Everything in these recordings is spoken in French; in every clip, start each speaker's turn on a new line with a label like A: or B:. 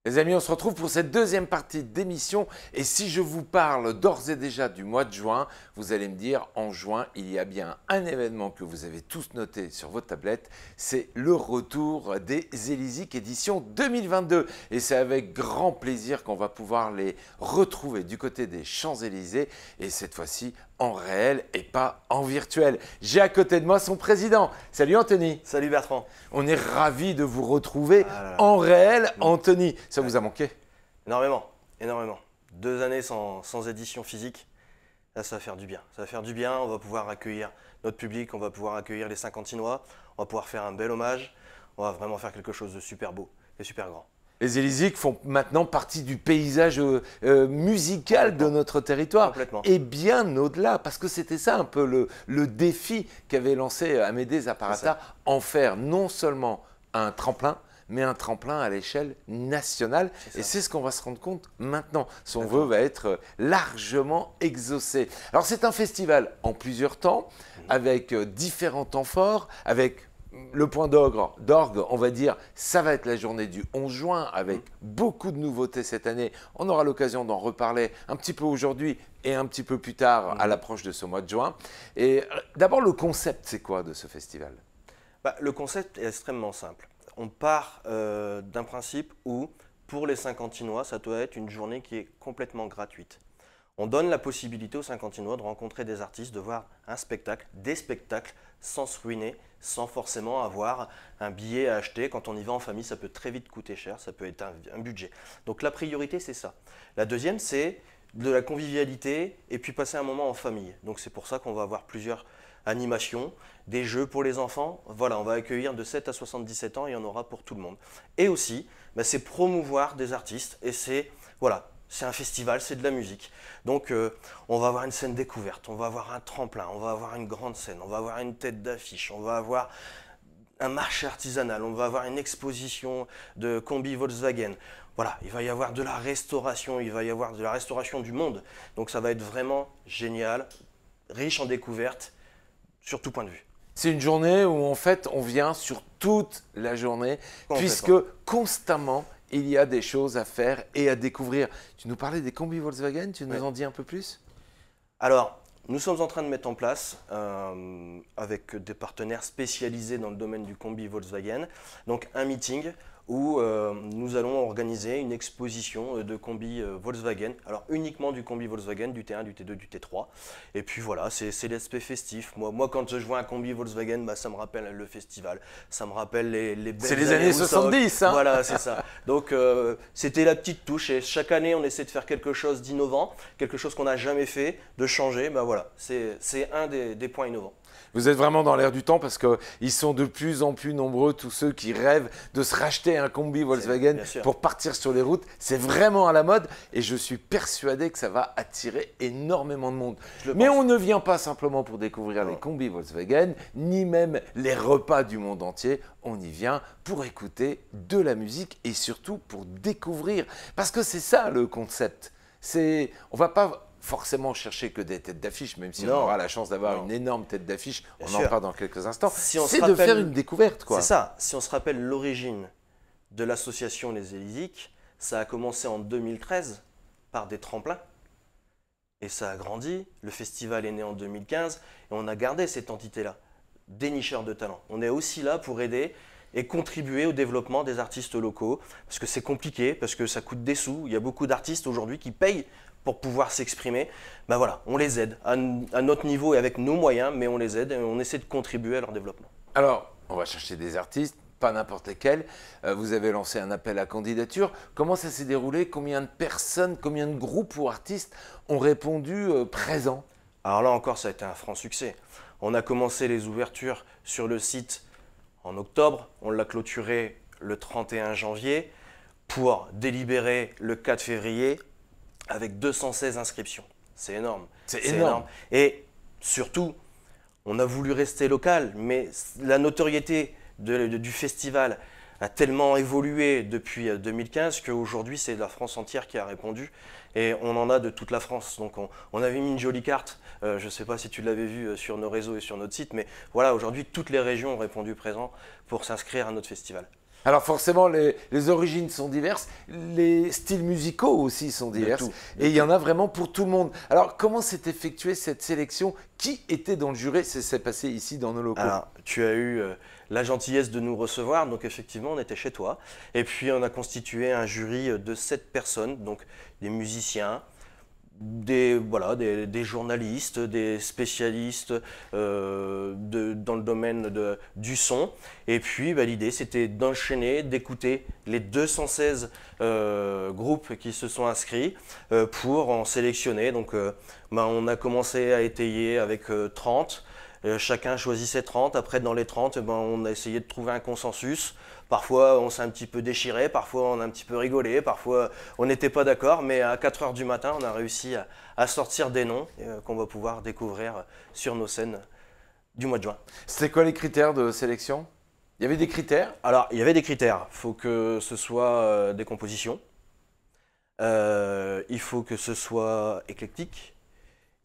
A: Les amis, on se retrouve pour cette deuxième partie d'émission et si je vous parle d'ores et déjà du mois de juin, vous allez me dire en juin, il y a bien un événement que vous avez tous noté sur votre tablette, c'est le retour des Élysées édition 2022 et c'est avec grand plaisir qu'on va pouvoir les retrouver du côté des Champs-Élysées et cette fois-ci en réel et pas en virtuel. J'ai à côté de moi son président. Salut Anthony.
B: Salut Bertrand.
A: On est ravis de vous retrouver en réel, Anthony. Ça vous a manqué?
B: Énormément, énormément. 2 années sans édition physique, là ça va faire du bien. Ça va faire du bien, on va pouvoir accueillir notre public, on va pouvoir accueillir les Saint-Quentinois, on va pouvoir faire un bel hommage, on va vraiment faire quelque chose de super beau et super grand.
A: Les Élysées font maintenant partie du paysage musical de notre territoire.
B: Complètement.
A: Et bien au-delà, parce que c'était ça un peu le défi qu'avait lancé Amédée Zapparata, en faire non seulement un tremplin, mais un tremplin à l'échelle nationale. Et c'est ce qu'on va se rendre compte maintenant. Son vœu va être largement exaucé. Alors c'est un festival en plusieurs temps, avec différents temps forts, avec le point d'orgue, on va dire, ça va être la journée du 11 juin avec beaucoup de nouveautés cette année. On aura l'occasion d'en reparler un petit peu aujourd'hui et un petit peu plus tard à l'approche de ce mois de juin. Et d'abord, le concept, c'est quoi de ce festival?
B: Le concept est extrêmement simple. On part d'un principe où, pour les Saint-Quentinois, ça doit être une journée qui est complètement gratuite. On donne la possibilité aux Saint-Quentinois de rencontrer des artistes, de voir un spectacle, des spectacles, sans se ruiner, sans forcément avoir un billet à acheter. Quand on y va en famille, ça peut très vite coûter cher, ça peut être un budget. Donc la priorité, c'est ça. La deuxième, c'est de la convivialité et puis passer un moment en famille. Donc c'est pour ça qu'on va avoir plusieurs animations, des jeux pour les enfants. Voilà, on va accueillir de 7 à 77 ans et il y en aura pour tout le monde. Et aussi, c'est promouvoir des artistes et c'est, voilà, c'est un festival, c'est de la musique. Donc on va avoir une scène découverte, on va avoir un tremplin, on va avoir une grande scène, on va avoir une tête d'affiche, on va avoir un marché artisanal, on va avoir une exposition de combi Volkswagen. Voilà, il va y avoir de la restauration, il va y avoir de la restauration du monde. Donc ça va être vraiment génial, riche en découvertes, sur tout point de vue.
A: C'est une journée où en fait on vient sur toute la journée puisque constamment il y a des choses à faire et à découvrir. Tu nous parlais des combis Volkswagen, tu nous en dis un peu plus?
B: Alors, nous sommes en train de mettre en place, avec des partenaires spécialisés dans le domaine du combi Volkswagen, donc un meeting où nous allons organiser une exposition de combi Volkswagen, alors uniquement du combi Volkswagen, du T1, du T2, du T3. Et puis voilà, c'est l'aspect festif. Moi, quand je vois un combi Volkswagen, ça me rappelle le festival, ça me rappelle les belles
A: C'est les années 70, hein.
B: Voilà, c'est ça. Donc c'était la petite touche et chaque année, on essaie de faire quelque chose d'innovant, quelque chose qu'on n'a jamais fait, de changer. Voilà, c'est un des points innovants.
A: Vous êtes vraiment dans l'air du temps parce qu'ils sont de plus en plus nombreux, tous ceux qui rêvent de se racheter un combi Volkswagen pour partir sur les routes. C'est vraiment à la mode et je suis persuadé que ça va attirer énormément de monde. Mais on ne vient pas simplement pour découvrir les combis Volkswagen, ni même les repas du monde entier. On y vient pour écouter de la musique et surtout pour découvrir. Parce que c'est ça le concept. On ne va pas forcément chercher que des têtes d'affiche, même si on aura la chance d'avoir une énorme tête d'affiche, on en parle dans quelques instants, c'est de faire une découverte.
B: C'est ça, si on se rappelle l'origine de l'association Les Élysées, ça a commencé en 2013 par des tremplins, et ça a grandi, le festival est né en 2015, et on a gardé cette entité-là, dénicheurs de talent. On est aussi là pour aider et contribuer au développement des artistes locaux, parce que c'est compliqué, parce que ça coûte des sous, il y a beaucoup d'artistes aujourd'hui qui payent pour pouvoir s'exprimer. Voilà, on les aide à notre niveau et avec nos moyens, mais on les aide et on essaie de contribuer à leur développement.
A: Alors, on va chercher des artistes, pas n'importe lesquels. Vous avez lancé un appel à candidature. Comment ça s'est déroulé? Combien de personnes, combien de groupes ou artistes ont répondu présents?
B: Alors là encore, ça a été un franc succès. On a commencé les ouvertures sur le site en octobre. On l'a clôturé le 31 janvier pour délibérer le 4 février. Avec 216 inscriptions. C'est énorme.
A: C'est énorme.
B: Et surtout, on a voulu rester local, mais la notoriété du festival a tellement évolué depuis 2015 qu'aujourd'hui, c'est la France entière qui a répondu. Et on en a de toute la France. Donc on avait mis une jolie carte. Je ne sais pas si tu l'avais vu sur nos réseaux et sur notre site, mais voilà, aujourd'hui, toutes les régions ont répondu présent pour s'inscrire à notre festival.
A: Alors forcément, les origines sont diverses, les styles musicaux aussi sont divers, et il y en a vraiment pour tout le monde. Alors comment s'est effectuée cette sélection? Qui était dans le jury? C'est passé ici dans nos locaux.
B: Alors, tu as eu la gentillesse de nous recevoir, donc effectivement, on était chez toi. Et puis, on a constitué un jury de 7 personnes, donc des musiciens, voilà, des journalistes, des spécialistes dans le domaine du son. Et puis l'idée c'était d'enchaîner, d'écouter les 216 groupes qui se sont inscrits pour en sélectionner. Donc on a commencé à étayer avec 30. Chacun choisissait 30. Après, dans les 30, on a essayé de trouver un consensus. Parfois, on s'est un petit peu déchiré, parfois, on a un petit peu rigolé, parfois, on n'était pas d'accord. Mais à 4 heures du matin, on a réussi à sortir des noms qu'on va pouvoir découvrir sur nos scènes du mois de juin.
A: C'était quoi les critères de sélection? Il y avait des critères?
B: Alors, il y avait des critères. Il faut que ce soit des compositions. Il faut que ce soit éclectique.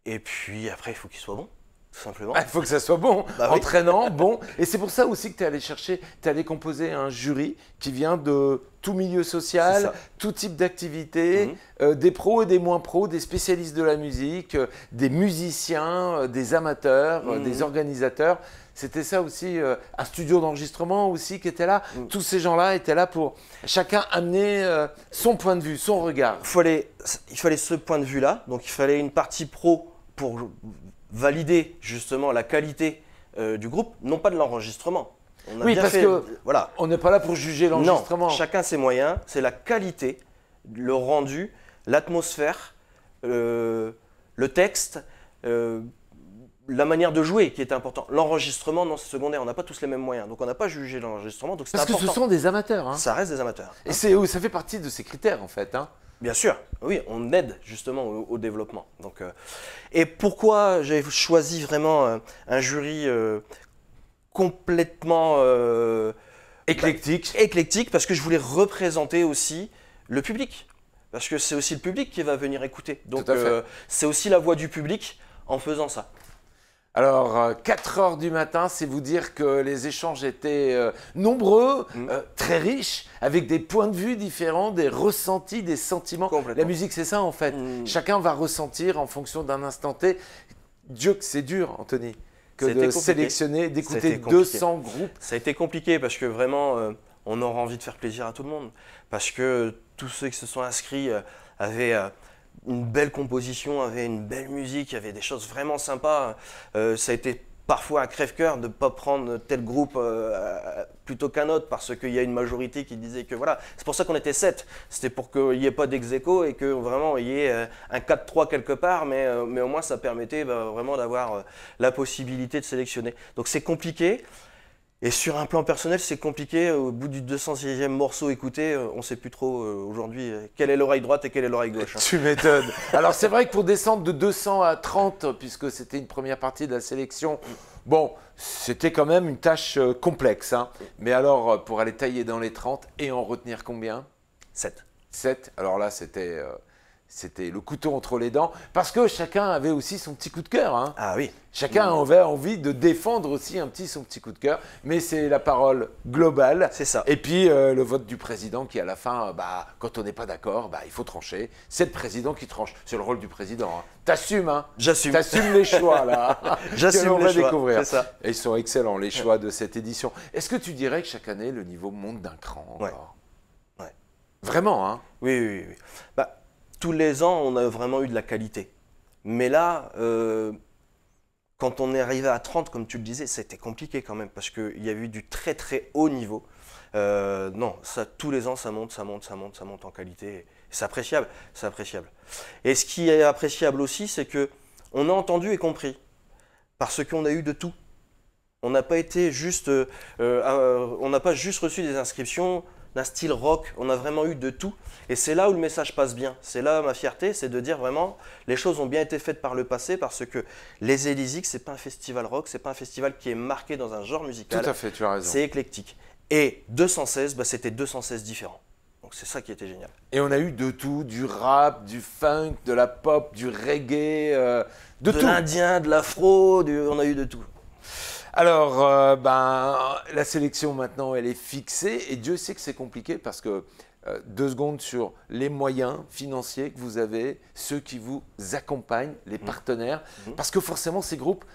B: Et puis, après, il faut qu'il soit bon. Tout simplement.
A: Il faut que ça soit bon, entraînant, bon. Et c'est pour ça aussi que tu es allé chercher, tu es allé composer un jury qui vient de tout milieu social, tout type d'activité, des pros et des moins pros, des spécialistes de la musique, des musiciens, des amateurs, des organisateurs. C'était ça aussi, un studio d'enregistrement aussi qui était là. Tous ces gens-là étaient là pour chacun amener son point de vue, son regard.
B: Il fallait ce point de vue-là. Donc il fallait une partie pro pour valider justement la qualité du groupe, non pas de l'enregistrement.
A: Oui, parce que voilà, on n'est pas là pour juger l'enregistrement.
B: Non, chacun ses moyens, c'est la qualité, le rendu, l'atmosphère, le texte, la manière de jouer qui est important. L'enregistrement, non, c'est secondaire, on n'a pas tous les mêmes moyens, donc on n'a pas jugé l'enregistrement.
A: Parce que ce sont des amateurs. Hein.
B: Ça reste des amateurs.
A: Et ça fait partie de ces critères en fait. Hein.
B: Bien sûr, oui, on aide justement au développement. Donc, et pourquoi j'ai choisi vraiment un jury complètement éclectique, parce que je voulais représenter aussi le public. Parce que c'est aussi le public qui va venir écouter. Donc c'est aussi la voix du public en faisant ça.
A: Alors, 4 heures du matin, c'est vous dire que les échanges étaient nombreux, très riches, avec des points de vue différents, des ressentis, des sentiments. La musique, c'est ça en fait. Chacun va ressentir en fonction d'un instant T. Dieu que c'est dur, Anthony, que de sélectionner, d'écouter 200 groupes.
B: Ça a été compliqué parce que vraiment, on aura envie de faire plaisir à tout le monde. Parce que tous ceux qui se sont inscrits avaient une belle composition, avait une belle musique, il y avait des choses vraiment sympas. Ça a été parfois un crève-cœur de ne pas prendre tel groupe plutôt qu'un autre parce qu'il y a une majorité qui disait que voilà. C'est pour ça qu'on était 7. C'était pour qu'il n'y ait pas d'ex-aequo et que vraiment il y ait un 4-3 quelque part, mais au moins ça permettait vraiment d'avoir la possibilité de sélectionner. Donc c'est compliqué. Et sur un plan personnel, c'est compliqué. Au bout du 206e morceau écouté, on ne sait plus trop aujourd'hui quelle est l'oreille droite et quelle est l'oreille gauche. Hein.
A: Tu m'étonnes. Alors c'est vrai que pour descendre de 200 à 30, puisque c'était une première partie de la sélection, bon, c'était quand même une tâche complexe. Hein. Mais alors, pour aller tailler dans les 30 et en retenir combien?
B: 7.
A: 7. Alors là, c'était le couteau entre les dents, parce que chacun avait aussi son petit coup de cœur. Hein.
B: Ah oui.
A: Chacun avait envie de défendre aussi son petit coup de cœur, mais c'est la parole globale.
B: C'est ça.
A: Et puis le vote du président qui à la fin, quand on n'est pas d'accord, il faut trancher. C'est le président qui tranche. C'est le rôle du président. Hein. T'assumes, hein.
B: J'assume.
A: T'assumes les choix là.
B: J'assume les choix.
A: Découvrir.
B: C'est ça.
A: Et ils sont excellents les choix de cette édition. Est-ce que tu dirais que chaque année le niveau monte d'un cran encore?
B: Ouais.
A: Vraiment, hein.
B: Oui. Tous les ans, on a vraiment eu de la qualité. Mais là, quand on est arrivé à 30, comme tu le disais, c'était compliqué quand même, parce qu'il y a eu du très très haut niveau. Non, tous les ans, ça monte en qualité. C'est appréciable, c'est appréciable. Et ce qui est appréciable aussi, c'est qu'on a entendu et compris, parce qu'on a eu de tout. On n'a pas été juste, on n'a pas juste reçu des inscriptions d'un style rock, on a vraiment eu de tout. Et c'est là où le message passe bien. C'est là ma fierté, c'est de dire vraiment, les choses ont bien été faites par le passé parce que les Élysées, c'est pas un festival rock, c'est pas un festival qui est marqué dans un genre musical.
A: Tout à fait, tu as raison.
B: C'est éclectique. Et 216, c'était 216 différents. Donc c'est ça qui était génial.
A: Et on a eu de tout, du rap, du funk, de la pop, du reggae, de tout.
B: De l'indien, de l'afro, on a eu de tout.
A: Alors, la sélection maintenant, elle est fixée et Dieu sait que c'est compliqué parce que 2 secondes sur les moyens financiers que vous avez, ceux qui vous accompagnent, les partenaires, parce que forcément ces groupes,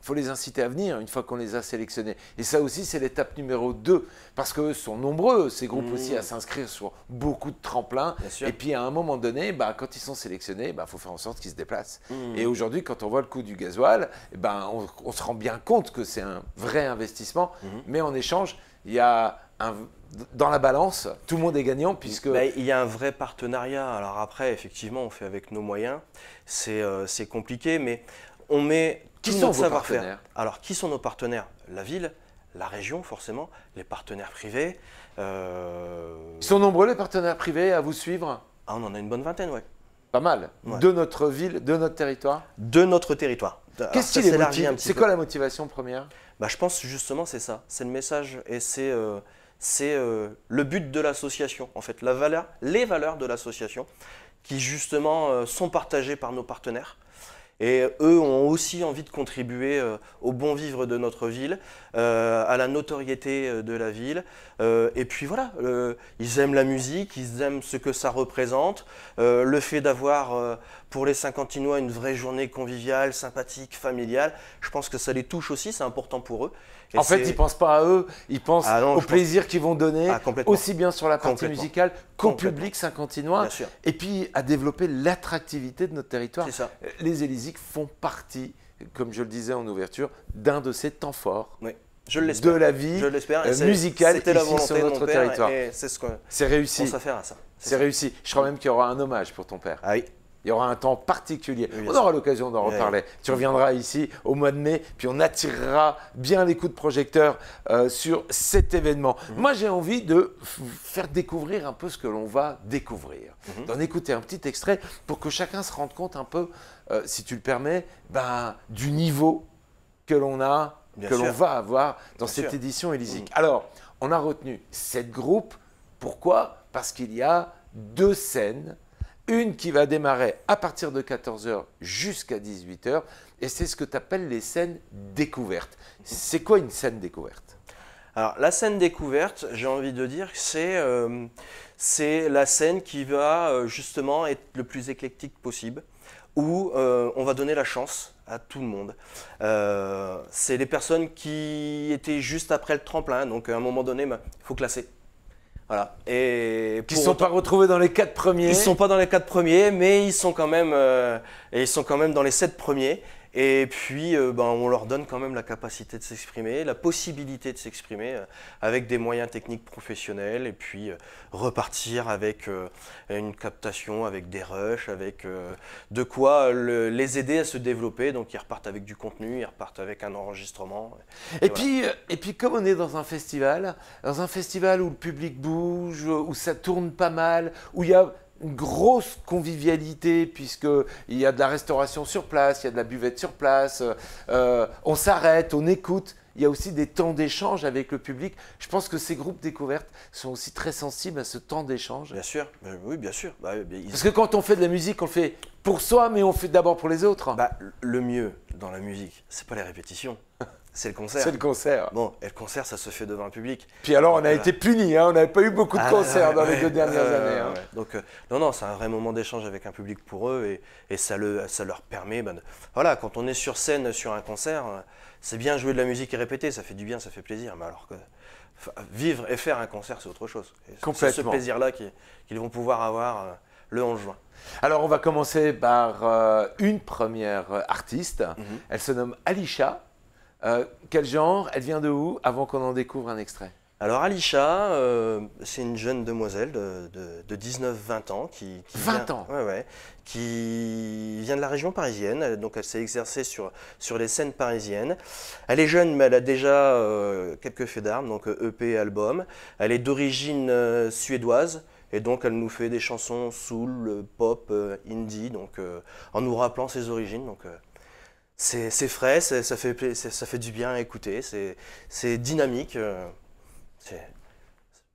A: faut les inciter à venir une fois qu'on les a sélectionnés. Et ça aussi, c'est l'étape numéro 2, parce qu'eux sont nombreux, ces groupes aussi, à s'inscrire sur beaucoup de tremplins. Et puis à un moment donné, quand ils sont sélectionnés, faut faire en sorte qu'ils se déplacent. Et aujourd'hui, quand on voit le coût du gasoil, on se rend bien compte que c'est un vrai investissement. Mais en échange, il y a dans la balance, tout le monde est gagnant puisque…
B: il y a un vrai partenariat. Alors après, effectivement, on fait avec nos moyens. C'est compliqué, mais on met…
A: Qui sont vos partenaires?
B: Alors, qui sont nos partenaires? La ville, la région, forcément, les partenaires privés.
A: Ils sont nombreux, les partenaires privés, à vous suivre?
B: Ah, on en a une bonne vingtaine, ouais.
A: Pas mal.
B: Ouais.
A: De notre ville, de notre territoire?
B: De notre territoire.
A: Qu'est-ce qui les motive? C'est quoi la motivation première?
B: Je pense justement, c'est ça. C'est le message et c'est le but de l'association, en fait. Les valeurs de l'association qui, justement, sont partagées par nos partenaires. Et eux ont aussi envie de contribuer au bon vivre de notre ville, à la notoriété de la ville. Et puis voilà, ils aiment la musique, ils aiment ce que ça représente. Le fait d'avoir pour les Saint-Quentinois une vraie journée conviviale, sympathique, familiale, je pense que ça les touche aussi, c'est important pour eux. Et
A: en fait, ils ne pensent pas à eux, ils pensent au plaisir qu'ils vont donner, aussi bien sur la partie musicale qu'au public saint-quentinois, et puis à développer l'attractivité de notre territoire. Les Élysiques font partie, comme je le disais en ouverture, d'un de ces temps forts de la vie musicale ici sur notre territoire. C'est réussi. C'est réussi. Je crois même qu'il y aura un hommage pour ton père.
B: Ah oui.
A: Il y aura un temps particulier. On aura l'occasion d'en reparler. Tu reviendras ici au mois de mai, puis on attirera bien les coups de projecteur sur cet événement. Moi, j'ai envie de faire découvrir un peu ce que l'on va découvrir. D'en écouter un petit extrait pour que chacun se rende compte un peu, si tu le permets, du niveau que l'on a, l'on va avoir dans cette édition Élysique. Alors, on a retenu 7 groupes. Pourquoi? Parce qu'il y a 2 scènes. Une qui va démarrer à partir de 14 h jusqu'à 18 h, et c'est ce que tu appelles les scènes découvertes. C'est quoi une scène découverte?
B: Alors, la scène découverte, j'ai envie de dire, c'est la scène qui va justement être le plus éclectique possible, où on va donner la chance à tout le monde. C'est les personnes qui étaient juste après le tremplin, donc à un moment donné, il faut classer. Voilà. Et
A: qui ne sont pas retrouvés dans les 4 premiers.
B: Ils ne sont pas dans les 4 premiers, mais ils sont quand même dans les 7 premiers. Et puis, on leur donne quand même la capacité de s'exprimer, la possibilité de s'exprimer avec des moyens techniques professionnels, et puis repartir avec une captation, avec des rushs, avec de quoi les aider à se développer. Donc, ils repartent avec du contenu, ils repartent avec un enregistrement.
A: Et puis, comme on est dans un festival où le public bouge, où ça tourne pas mal, où il y a une grosse convivialité puisqu'il y a de la restauration sur place, il y a de la buvette sur place, on s'arrête, on écoute. Il y a aussi des temps d'échange avec le public. Je pense que ces groupes découvertes sont aussi très sensibles à ce temps d'échange.
B: Bien sûr, oui, bien sûr.
A: Parce que quand on fait de la musique, on le fait pour soi, mais on le fait d'abord pour les autres.
B: Le mieux dans la musique, c'est pas les répétitions. C'est le concert.
A: C'est le concert.
B: Bon, et le concert, ça se fait devant un public.
A: Puis alors, on a été punis, on n'avait pas eu beaucoup de concerts dans les 2 dernières années.
B: Donc, non, c'est un vrai moment d'échange avec un public pour eux et ça leur permet, voilà, quand on est sur scène sur un concert, c'est bien jouer de la musique et répéter, ça fait du bien, ça fait plaisir, mais alors que vivre et faire un concert, c'est autre chose. C'est ce plaisir-là qu'ils vont pouvoir avoir le 11 juin.
A: Alors, on va commencer par une première artiste. Elle se nomme Alisha. Quel genre? Elle vient de où? Avant qu'on en découvre un extrait.
B: Alors Alisha, c'est une jeune demoiselle de 19-20 ans qui vient de la région parisienne. Donc elle s'est exercée sur les scènes parisiennes. Elle est jeune, mais elle a déjà quelques faits d'armes, donc EP, album. Elle est d'origine suédoise. Et donc elle nous fait des chansons soul, pop, indie, donc en nous rappelant ses origines. Donc c'est frais, ça fait du bien à écouter, c'est dynamique.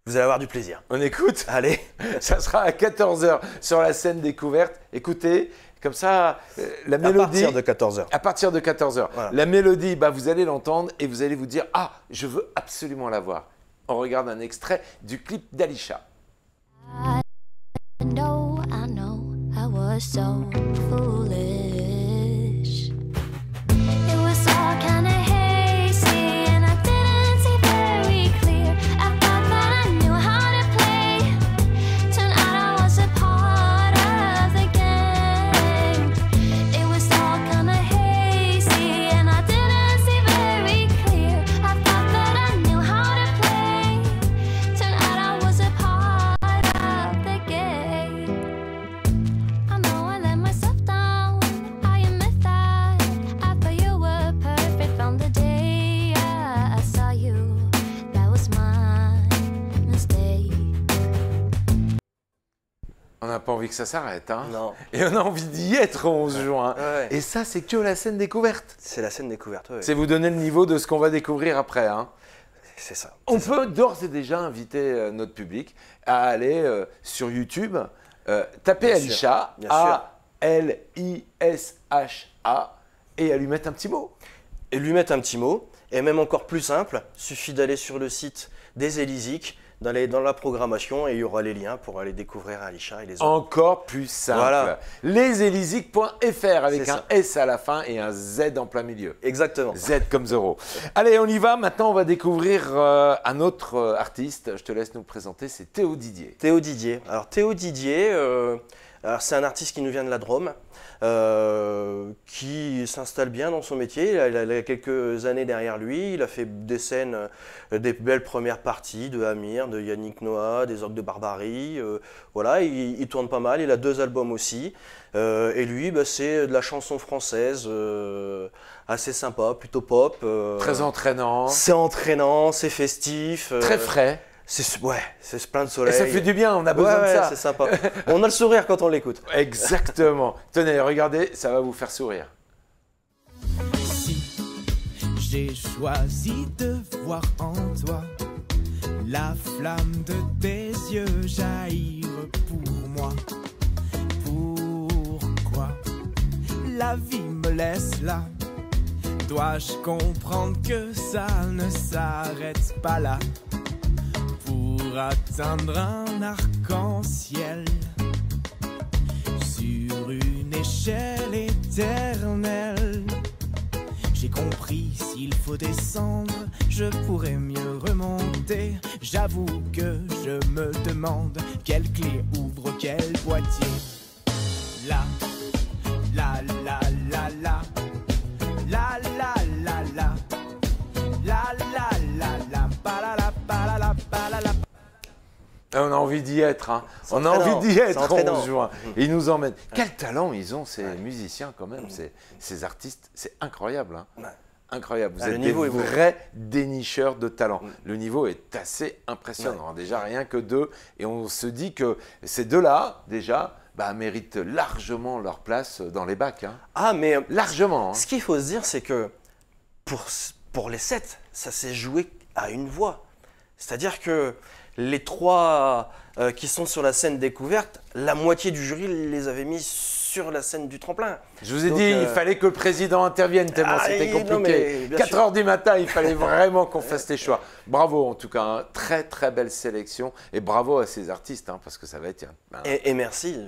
B: Vous allez avoir du plaisir.
A: On écoute?
B: Allez.
A: Ça sera à 14 h sur la scène découverte. Écoutez, Comme ça, la
B: À
A: mélodie...
B: partir de 14h.
A: À partir de 14h.
B: Voilà.
A: La mélodie, bah, vous allez l'entendre et vous allez vous dire « Ah, je veux absolument la voir ». On regarde un extrait du clip d'Alisha.
C: I know, I was so foolish. It was all kind of hazy and I didn't see very clear. I thought that I knew how to play. Turned out I was a part of the game. It was all kind of hazy and I didn't see very clear. I thought that I knew how to play. Turned out I was a part of the game. I know I let myself down, I admit that. I thought you were perfect from the day I saw you. That was my mistake.
A: On n'a pas envie que ça s'arrête, hein?
B: Non.
A: Et on a envie d'y être au 11 juin.
B: Ouais.
A: Et ça, c'est que la scène découverte.
B: C'est la scène découverte, ouais.
A: C'est vous donner le niveau de ce qu'on va découvrir après, hein?
B: C'est ça.
A: On peut d'ores et déjà inviter notre public à aller sur YouTube, taper
B: Bien
A: Alisha,
B: sûr, bien sûr.
A: A-L-I-S-H-A, et à lui mettre un petit mot.
B: Et lui mettre un petit mot, et même encore plus simple, suffit d'aller sur le site des Élisiques, d'aller dans la programmation, et il y aura les liens pour aller découvrir Alisha et les autres.
A: Encore plus simple.
B: Voilà.
A: Leselisiques.fr avec
B: C'est
A: un
B: ça.
A: S à la fin et un Z en plein milieu.
B: Exactement.
A: Z comme zéro. Allez, on y va. Maintenant, on va découvrir un autre artiste. Je te laisse nous présenter. C'est Théo Didier.
B: Théo Didier. Alors Théo Didier, alors c'est un artiste qui nous vient de la Drôme, qui s'installe bien dans son métier. Il a quelques années derrière lui. Il a fait des scènes, des belles premières parties de Amir, de Yannick Noah, des Orques de Barbarie. Voilà, il tourne pas mal. Il a 2 albums aussi. Et lui, bah, c'est de la chanson française assez sympa, plutôt pop.
A: Très entraînant.
B: C'est entraînant, c'est festif.
A: Très frais.
B: C'est plein de
A: Et
B: soleil.
A: ça fait du bien. On a besoin de ça.
B: C'est sympa. On a le sourire quand on l'écoute.
A: Exactement. Tenez, regardez, ça va vous faire sourire.
D: Si j'ai choisi de voir en toi la flamme de tes yeux jaillir pour moi, pourquoi la vie me laisse là? Dois-je comprendre que ça ne s'arrête pas là? Pour atteindre un arc-en-ciel sur une échelle éternelle, j'ai compris, s'il faut descendre, je pourrais mieux remonter. J'avoue que je me demande quelle clé ouvre quel boîtier. La, la, la, la, la, la, la, la, la, la, la, la, la, pa la la, pa la la, pa la la.
A: On a envie d'y être, hein.
B: C'est
A: On a
B: entraînant,
A: envie d'y
B: c'est
A: être en
B: entraînant.
A: 11 juin. Et ils nous emmènent. Quel talent ils ont, ces musiciens, quand même, ces artistes. C'est incroyable, hein.
B: Ouais.
A: Incroyable. Vous
B: Ah, le
A: êtes
B: niveau
A: des
B: est beau.
A: vrais dénicheurs de talent. Le niveau est assez impressionnant. Déjà, rien que 2. Et on se dit que ces 2-là, déjà, bah, méritent largement leur place dans les bacs, hein.
B: Ah, mais
A: Largement, hein.
B: ce qu'il faut se dire, c'est que pour les 7, ça s'est joué à une voix. C'est-à-dire que les 3 qui sont sur la scène découverte, la moitié du jury les avait mis sur la scène du tremplin.
A: Je vous ai
B: Donc,
A: dit, il fallait que le président intervienne tellement
B: Ah,
A: c'était
B: non, mais
A: compliqué.
B: bien
A: 4
B: sûr.
A: heures du matin, il fallait vraiment qu'on fasse les choix. Bravo en tout cas, hein. Très très belle sélection. Et bravo à ces artistes, hein, parce que ça va être...
B: Et merci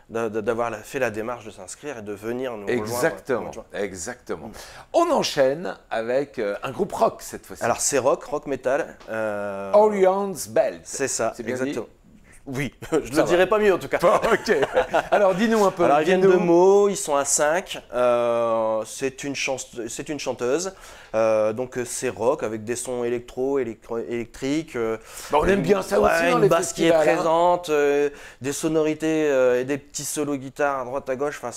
B: d'avoir fait la démarche de s'inscrire et de venir nous rejoindre.
A: Exactement, exactement. On enchaîne avec un groupe rock cette fois-ci.
B: Alors c'est rock metal.
A: Orion's Belt.
B: C'est ça,
A: C'est bien
B: exactement. Oui, je
A: Ça
B: ne le
A: va.
B: dirai pas mieux en tout cas.
A: Bon, ok. Alors dis-nous un peu.
B: Alors ils viennent de
A: dis-nous.
B: Meaux, ils sont à 5, c'est une chanteuse, donc c'est rock avec des sons électriques.
A: Bah, on aime bien ça aussi dans
B: une
A: les
B: basse qui est
A: festivals, hein.
B: présente, des sonorités et des petits solos guitare à droite à gauche, enfin,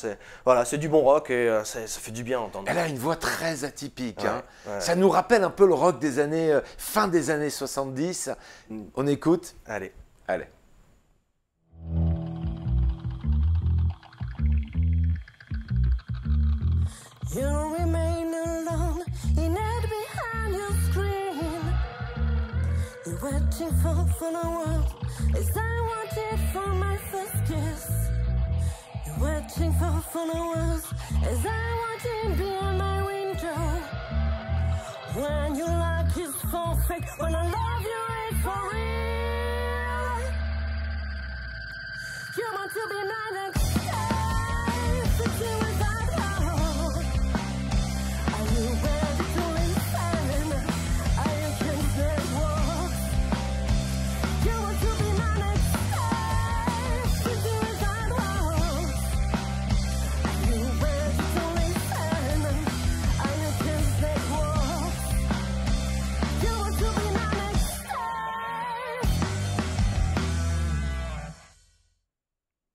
B: c'est du bon rock et ça fait du bien à entendre.
A: Elle a une voix très atypique,
B: Ouais,
A: hein.
B: ouais.
A: Ça nous rappelle un peu le rock des années, fin des années 70. On écoute.
B: Allez.
A: Allez.
C: You remain alone, you're not behind your screen. You're waiting for the world as I wanted for my first kiss. You're
E: waiting for followers as I watch him beyond my window. When you like is for fake, when I love you it's for real. You want to be my next time, but you without love. Are you ready to listen? Are you considered walk? You want to be my next time, but you without love. Are you ready to listen? Are you considered walk? You want to be my next time.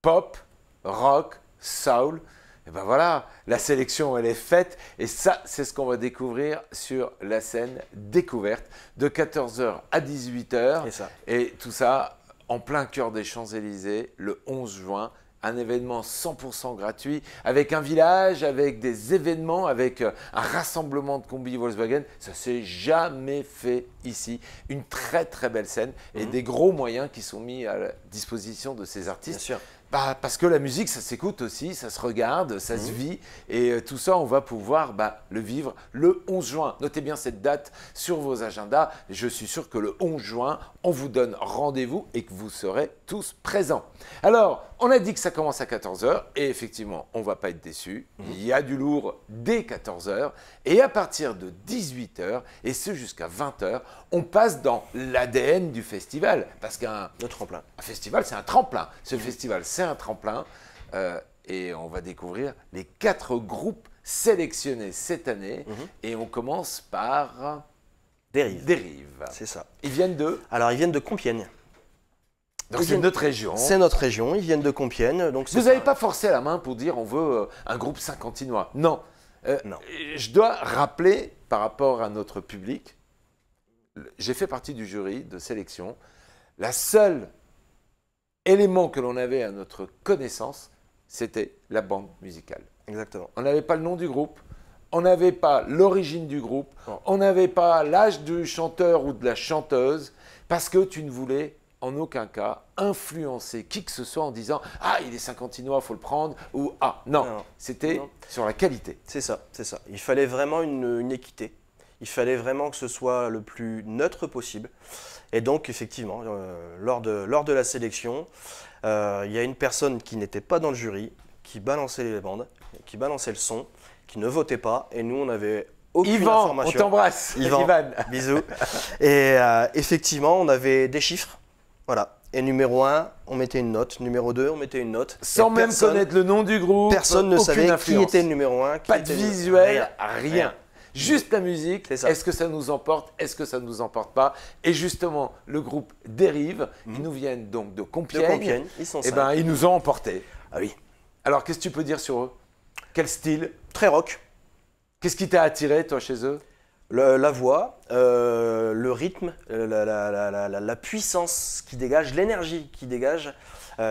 A: Pop, rock, soul. Et ben voilà, la sélection elle est faite et ça c'est ce qu'on va découvrir sur la scène découverte de 14h à 18h.
B: C'est ça.
A: Et tout ça en plein cœur des Champs-Élysées le 11 juin. Un événement 100% gratuit avec un village, avec des événements, avec un rassemblement de combis Volkswagen. Ça s'est jamais fait ici. Une très très belle scène et des gros moyens qui sont mis à la disposition de ces artistes.
B: Bien sûr.
A: Bah, parce que la musique, ça s'écoute aussi, ça se regarde, ça se vit. Et tout ça, on va pouvoir le vivre le 11 juin. Notez bien cette date sur vos agendas. Je suis sûr que le 11 juin, on vous donne rendez-vous et que vous serez tous présents. Alors, on a dit que ça commence à 14h. Et effectivement, on ne va pas être déçus. Il y a du lourd dès 14h. Et à partir de 18h, et ce jusqu'à 20h, on passe dans l'ADN du festival. Parce qu'un
B: Le tremplin.
A: un festival, c'est un tremplin. Ce festival, c'est un tremplin. Et on va découvrir les 4 groupes sélectionnés cette année. Et on commence par
B: Dérive.
A: Dérive.
B: C'est ça.
A: Ils viennent de...
B: Alors, ils viennent de Compiègne.
A: Donc
B: Ils
A: c'est
B: viennent-
A: notre région.
B: C'est notre région, ils viennent de Compiègne. Donc
A: Vous n'avez pas forcé la main pour dire on veut un groupe saint-quentinois. Non.
B: Non.
A: Je dois rappeler par rapport à notre public, j'ai fait partie du jury de sélection. La seule élément que l'on avait à notre connaissance, c'était la bande musicale.
B: Exactement.
A: On n'avait pas le nom du groupe, on n'avait pas l'origine du groupe,
B: Non.
A: on n'avait pas l'âge du chanteur ou de la chanteuse, parce que tu ne voulais en aucun cas influencer qui que ce soit en disant « Ah, il est saint-quentinois, il faut le prendre » ou « Ah, non,
B: Non.
A: c'était
B: Non.
A: sur la qualité.
B: C'est ça, c'est ça. Il fallait vraiment une équité. Il fallait vraiment que ce soit le plus neutre possible. Et donc, effectivement, lors de la sélection, il y a une personne qui n'était pas dans le jury, qui balançait les bandes, qui balançait le son, qui ne votait pas. Et nous, on n'avait aucune
A: Yvan, on
B: information.
A: t'embrasse,
B: Yvan,
A: Ivan.
B: bisous. Et effectivement, on avait des chiffres. Voilà. Et numéro 1, on mettait une note. Numéro 2, on mettait une note.
A: Sans
B: Et
A: même connaître le nom du groupe,
B: Personne ne
A: aucune
B: savait
A: influence.
B: qui était le numéro 1.
A: Pas de visuel, rien.
B: Rien.
A: Juste la musique,
B: C'est ça.
A: est-ce que ça nous emporte, est-ce que ça ne nous emporte pas? Et justement, le groupe Dérive, ils nous viennent donc de
B: De
A: Compiègne,
B: Compiègne, ils sont
A: et
B: 5.
A: ben, ils nous ont emportés.
B: Ah oui.
A: Alors, qu'est-ce que tu peux dire sur eux? Quel style?
B: Très rock.
A: Qu'est-ce qui t'a attiré, toi, chez eux?
B: La voix, le rythme, la puissance qui dégage, l'énergie qui dégage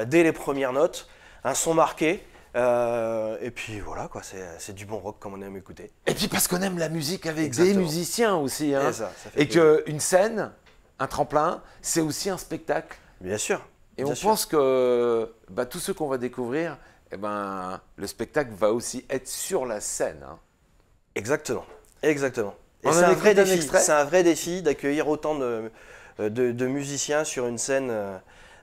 B: dès les premières notes, un son marqué. Et puis voilà, quoi, c'est du bon rock comme on aime écouter.
A: Et puis parce qu'on aime la musique avec
B: Exactement.
A: des musiciens aussi. Hein.
B: Et ça fait
A: Et
B: plaisir.
A: qu'une scène, un tremplin, c'est aussi un spectacle.
B: Bien sûr.
A: Et
B: bien
A: on
B: sûr.
A: pense que tous ceux qu'on va découvrir, le spectacle va aussi être sur la scène. Hein.
B: Exactement. Exactement. Et
A: On
B: c'est
A: en
B: un vrai
A: écoute un
B: défi.
A: extrait
B: C'est un vrai défi d'accueillir autant de musiciens sur une scène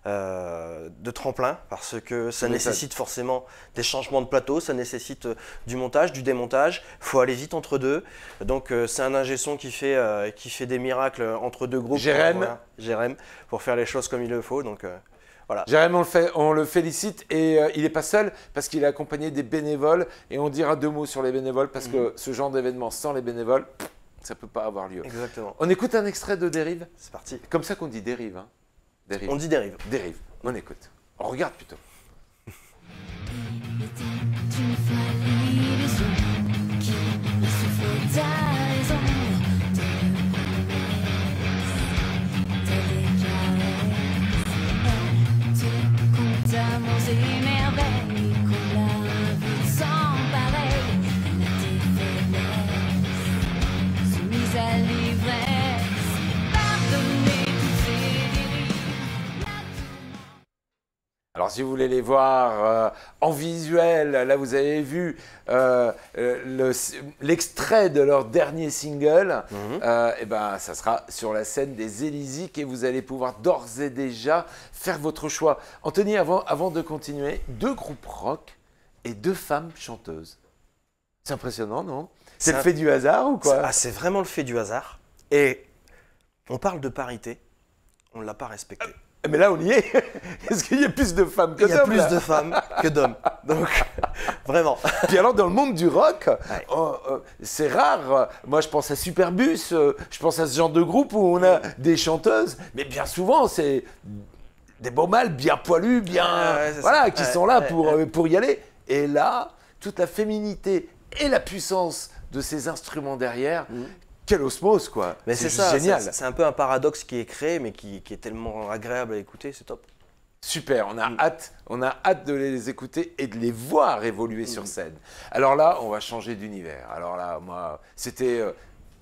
B: de tremplin, parce que ça
A: Tu m'étonnes.
B: nécessite forcément des changements de plateau, ça nécessite du montage, du démontage. Il faut aller vite entre deux. Donc c'est un ingé son qui fait des miracles entre deux groupes.
A: Jérém.
B: Voilà, Jérém, pour faire les choses comme il le faut. Donc voilà.
A: Jérém, on le félicite et il n'est pas seul parce qu'il est accompagné des bénévoles et on dira 2 mots sur les bénévoles parce que ce genre d'événement sans les bénévoles, ça ne peut pas avoir lieu.
B: Exactement.
A: On écoute un extrait de Dérive.
B: C'est parti.
A: Comme ça qu'on dit Dérive. Hein. Dérive.
B: On dit dérive.
A: Dérive. On écoute. On regarde plutôt.
C: Une folie d'illusion qui ne souffle ta raison. Tes caresses, tu comptes amours et merveilles, qu'on la vie sans pareil. À tes faiblesses, soumise à l'ivresse, pardonner toutes ces dérives.
A: Alors si vous voulez les voir en visuel, là vous avez vu l'extrait de leur dernier single, et ben ça sera sur la scène des Élysées et vous allez pouvoir d'ores et déjà faire votre choix. Anthony, avant de continuer, 2 groupes rock et 2 femmes chanteuses. C'est impressionnant, non? C'est le fait du hasard ou quoi?
B: C'est vraiment le fait du hasard. Et on parle de parité, on ne l'a pas respecté.
A: Mais là, on y est. Est-ce qu'il y a plus de femmes que d'hommes?
B: Il y a plus
A: là
B: de femmes que d'hommes. Donc, vraiment.
A: Puis alors, dans le monde du rock, c'est rare. Moi, je pense à Superbus, je pense à ce genre de groupe où on a des chanteuses, mais bien souvent, c'est des beaux mâles bien poilus, bien, voilà, qui sont là pour y aller. Et là, toute la féminité et la puissance de ces instruments derrière, quelle osmose, quoi.
B: Mais
A: c'est
B: c'est ça,
A: génial.
B: c'est un peu un paradoxe qui est créé, mais qui est tellement agréable à écouter, c'est top.
A: Super, on a hâte de les écouter et de les voir évoluer sur scène. Alors là, on va changer d'univers. Alors là, moi, c'était...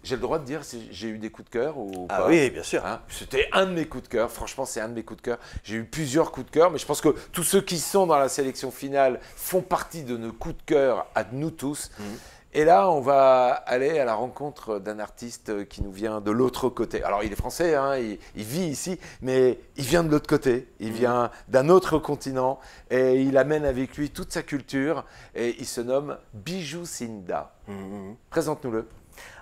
A: j'ai le droit de dire si j'ai eu des coups de cœur ou pas?
B: Ah oui, bien sûr.
A: Hein, c'était un de mes coups de cœur. Franchement, c'est un de mes coups de cœur. J'ai eu plusieurs coups de cœur, mais je pense que tous ceux qui sont dans la sélection finale font partie de nos coups de cœur à nous tous. Et là, on va aller à la rencontre d'un artiste qui nous vient de l'autre côté. Alors, il est français, hein, il vit ici, mais il vient de l'autre côté. Il vient d'un autre continent et il amène avec lui toute sa culture. Et il se nomme Bijou Sinda. Présente-nous-le.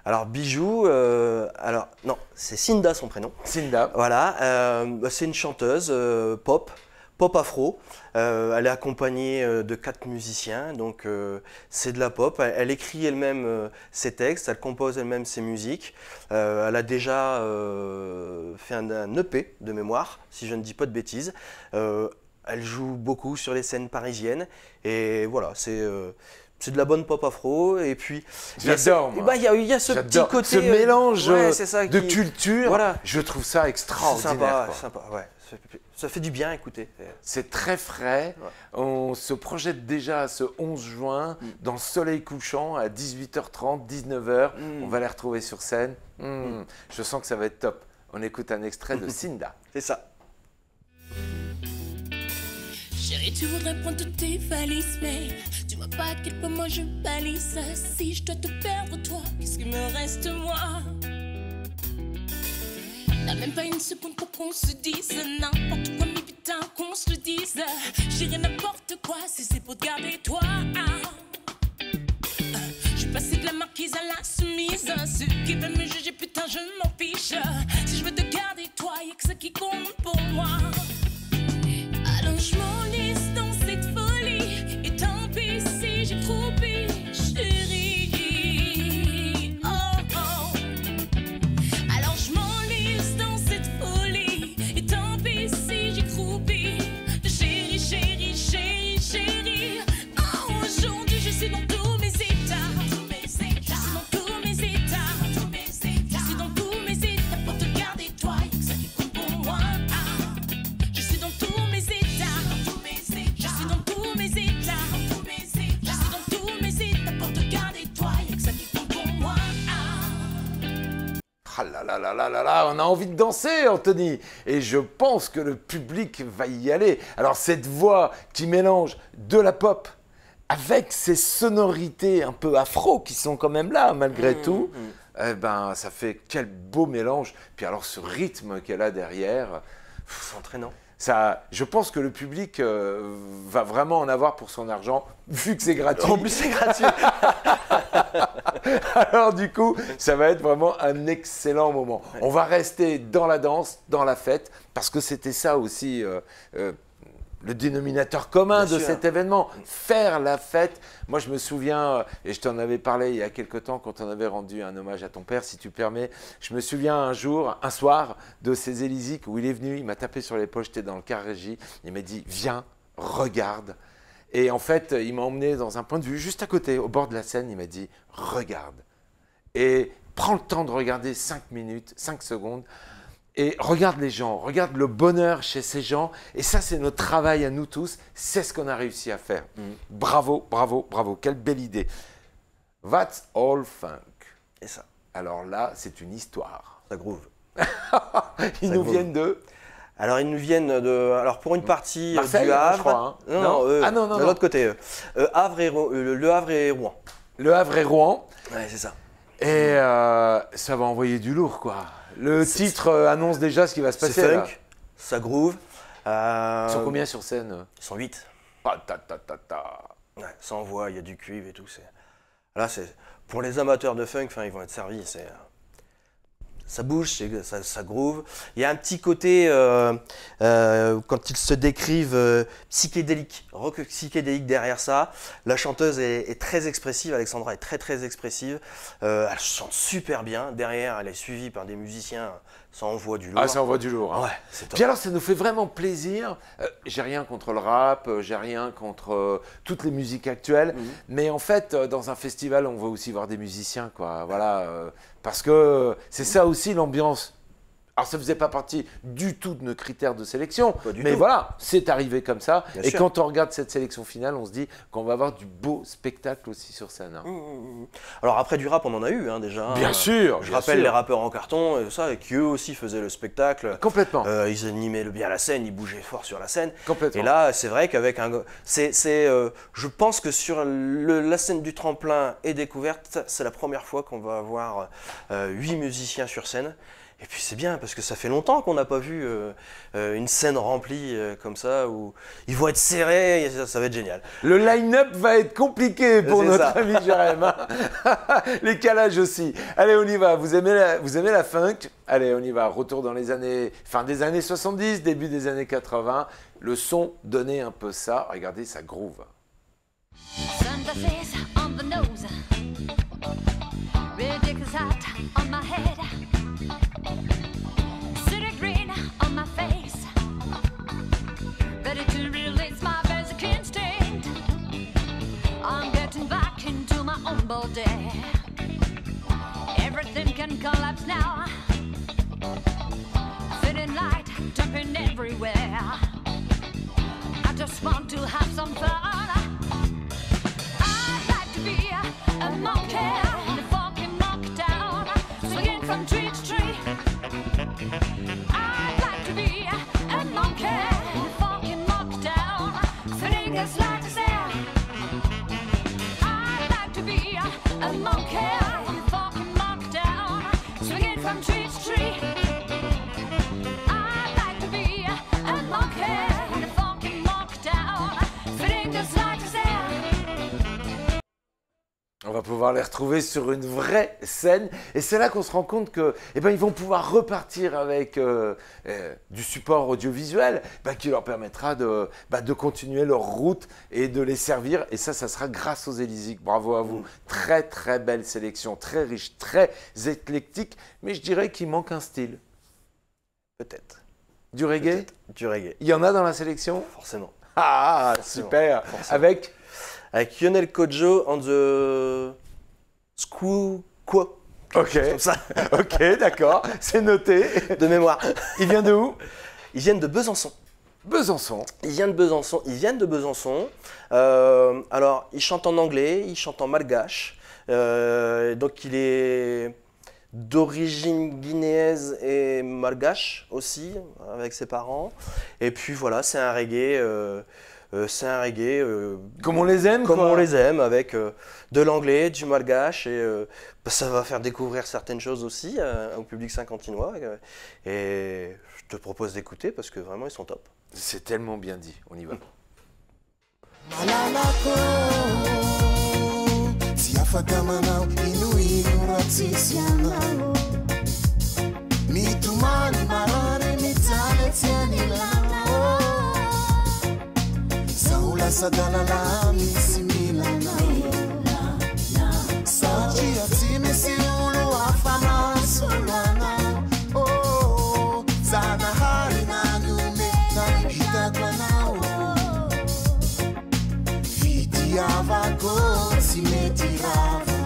B: Alors Bijou, non, c'est Sinda son prénom.
A: Sinda.
B: Voilà, c'est une chanteuse pop afro. Elle est accompagnée de 4 musiciens, donc c'est de la pop. Elle écrit elle-même ses textes, elle compose elle-même ses musiques. Elle a déjà fait un EP de mémoire, si je ne dis pas de bêtises. Elle joue beaucoup sur les scènes parisiennes et voilà, c'est de la bonne pop afro. Et puis
A: j'adore.
B: Il y a ce petit côté,
A: ce mélange
B: ça
A: de culture.
B: Voilà.
A: Je trouve ça extraordinaire.
B: C'est sympa, ouais. Ça fait du bien à écouter.
A: C'est très frais. On se projette déjà ce 11 juin dans le soleil couchant à 18h30, 19h. On va les retrouver sur scène. Je sens que ça va être top. On écoute un extrait de Sinda.
B: C'est ça.
F: Chérie, tu voudrais prendre toutes tes valises, mais tu vois pas à quel point moi je balise. Si je dois te perdre, toi, qu'est-ce qu'il me reste, moi? T'as même pas une seconde pour qu'on se dise n'importe quoi, mais putain qu'on se le dise. J'irai n'importe quoi si c'est pour te garder toi. Je suis passée de la marquise à la soumise. Ceux qui veulent me juger, putain, je m'en fiche. Si je veux te garder toi, y'a que ça qui compte pour moi. Alors je m'enlise dans cette folie. Et tant pis si j'ai trop pis, chérie. Oh oh. Alors je m'enlise dans cette folie. Et tant pis si j'ai croupi. Chérie, chérie, chérie, chérie. Oh, aujourd'hui je suis dans tous mes états. Je suis dans tous mes états. Je suis dans tous mes états pour te garder toi. Y'a que ça qui compte pour moi. Je suis dans tous mes états. Je suis dans tous mes états. Je suis dans tous mes états pour te garder toi. Y'a que ça qui compte pour moi.
A: Ah là là là là là là, on a envie de danser, Anthony. Et je pense que le public va y aller. Alors cette voix qui mélange de la pop avec ces sonorités un peu afro qui sont quand même là malgré tout, eh ben ça fait quel beau mélange. Puis alors ce rythme qu'elle a derrière,
B: C'est entraînant.
A: ça, je pense que le public va vraiment en avoir pour son argent vu que c'est gratuit.
B: En plus, c'est gratuit.
A: Alors du coup, ça va être vraiment un excellent moment. On va rester dans la danse, dans la fête, parce que c'était ça aussi le dénominateur commun
B: Bien
A: de
B: sûr.
A: cet événement, faire la fête. Moi, je me souviens, et je t'en avais parlé il y a quelque temps quand on avait rendu un hommage à ton père, si tu permets. Je me souviens un soir, de ces Élysées où il est venu, il m'a tapé sur l'épaule, j'étais dans le car régie, il m'a dit « Viens, regarde ». Et en fait, il m'a emmené dans un point de vue juste à côté, au bord de la scène, il m'a dit « Regarde ». Et prends le temps de regarder 5 minutes, 5 secondes, et regarde les gens, regarde le bonheur chez ces gens. Et ça, c'est notre travail à nous tous, c'est ce qu'on a réussi à faire. Bravo, bravo, bravo, quelle belle idée. That's all funk.
B: Et ça,
A: Alors là, c'est une histoire.
B: ça groove.
A: Ils
B: Ça
A: nous
B: groove.
A: viennent de...
B: Alors ils nous viennent de. Alors pour une partie
A: Marseille,
B: du
A: hein,
B: Havre.
A: je crois, hein.
B: Non,
A: Non.
B: non,
A: Ah, non, non,
B: de
A: non.
B: l'autre côté. Havre et Le Havre et Rouen.
A: Le Havre et Rouen.
B: Ouais, c'est ça.
A: Et ça va envoyer du lourd, quoi. Le titre annonce déjà ce qui va se
B: C'est
A: passer. là.
B: funk, ça groove.
A: Ils sont combien sur scène?
B: Ils sont 8.
A: Ah, ta, ta, ta, ta.
B: Ouais, ça envoie, il y a du cuivre et tout. Là, c'est pour les amateurs de funk, ils vont être servis. Ça bouge, ça groove. Il y a un petit côté, quand ils se décrivent, psychédélique, rock psychédélique derrière ça. La chanteuse est très expressive, Alexandra est très très expressive. Elle chante super bien. Derrière, elle est suivie par des musiciens, ça envoie du lourd.
A: Ah, ça envoie du lourd. Hein.
B: Ouais, c'est top.
A: Puis alors, ça nous fait vraiment plaisir. J'ai rien contre le rap, j'ai rien contre toutes les musiques actuelles. Mais en fait, dans un festival, on va aussi voir des musiciens, quoi. Voilà, parce que c'est ça aussi l'ambiance. Alors, ça faisait pas partie du tout de nos critères de sélection.
B: Pas du
A: Mais
B: tout.
A: voilà, c'est arrivé comme ça.
B: Bien
A: Et
B: sûr.
A: quand on regarde cette sélection finale, on se dit qu'on va avoir du beau spectacle aussi sur scène. Hein.
B: Alors après du rap, on en a eu déjà.
A: Bien sûr,
B: Je
A: bien
B: rappelle
A: sûr.
B: les rappeurs en carton et tout ça, et qui eux aussi faisaient le spectacle.
A: Complètement.
B: Ils animaient bien la scène, ils bougeaient fort sur la scène.
A: Complètement.
B: Et là, c'est vrai qu'avec je pense que sur la scène du tremplin et découverte, c'est la première fois qu'on va avoir 8 musiciens sur scène. Et puis c'est bien parce que ça fait longtemps qu'on n'a pas vu une scène remplie comme ça où ils vont être serrés et ça va être génial.
A: Le line-up va être compliqué pour
B: C'est
A: notre
B: ça.
A: ami Jérém. Hein. Les calages aussi. Allez, on y va. Vous aimez la funk? Allez, on y va. Retour dans les années, fin des années 70, début des années 80. Le son donnait un peu ça. Regardez, ça groove.
C: Sunglasses on the nose, ridiculous hat on my head, city green on my face, ready to release my basic instinct. I'm getting back into my own body. Everything can collapse now. Feeling light, jumping everywhere. I just want to have some fun. I'd like to be a monkey in a funky monkey town, swinging from tree to tree. I'd like to be a monkey in a funky monkey town, feeling as light as air. I'd like to be a monkey in a funky monkey town, swinging from tree to tree. I'd like to be a monkey in a funky monkey town, feeling as light as air.
A: On va pouvoir les retrouver sur une vraie scène. Et c'est là qu'on se rend compte que, ils vont pouvoir repartir avec du support audiovisuel qui leur permettra de continuer leur route et de les servir. Et ça sera grâce aux Élysées. Bravo à vous. Très, très belle sélection, très riche, très éclectique. Mais je dirais qu'il manque un style.
B: Peut-être.
A: Du reggae?
B: Peut-être. Du reggae,
A: Il y en a dans la sélection?
B: forcément.
A: Ah,
B: Forcément,
A: super.
B: forcément.
A: Avec
B: Lionel Kojo and the Screw Quo.
A: Ok,
B: Comme ça,
A: ok, d'accord, c'est noté.
B: de mémoire.
A: Il vient de où?
B: Ils viennent de Besançon.
A: Besançon.
B: Ils viennent de Besançon. Alors, ils chantent en anglais, ils chantent en malgache. Donc, il est d'origine guinéenne et malgache aussi, avec ses parents. Et puis voilà, c'est un reggae.
A: Comme on les aime,
B: Comme
A: quoi.
B: on les aime, avec de l'anglais, du malgache, et ça va faire découvrir certaines choses aussi au public saint-quentinois. Et je te propose d'écouter parce que vraiment ils sont top.
A: C'est tellement bien dit, on y va.
D: Malalako Siafagamana Inui Ratisiana Mitumani Marare Mitale Tianilana Saula Sadalala Misimilana Sachi Atime Siulu Afama Solana Oh Zana Harina Nume Nahita Kwanao Yavako Simetirava.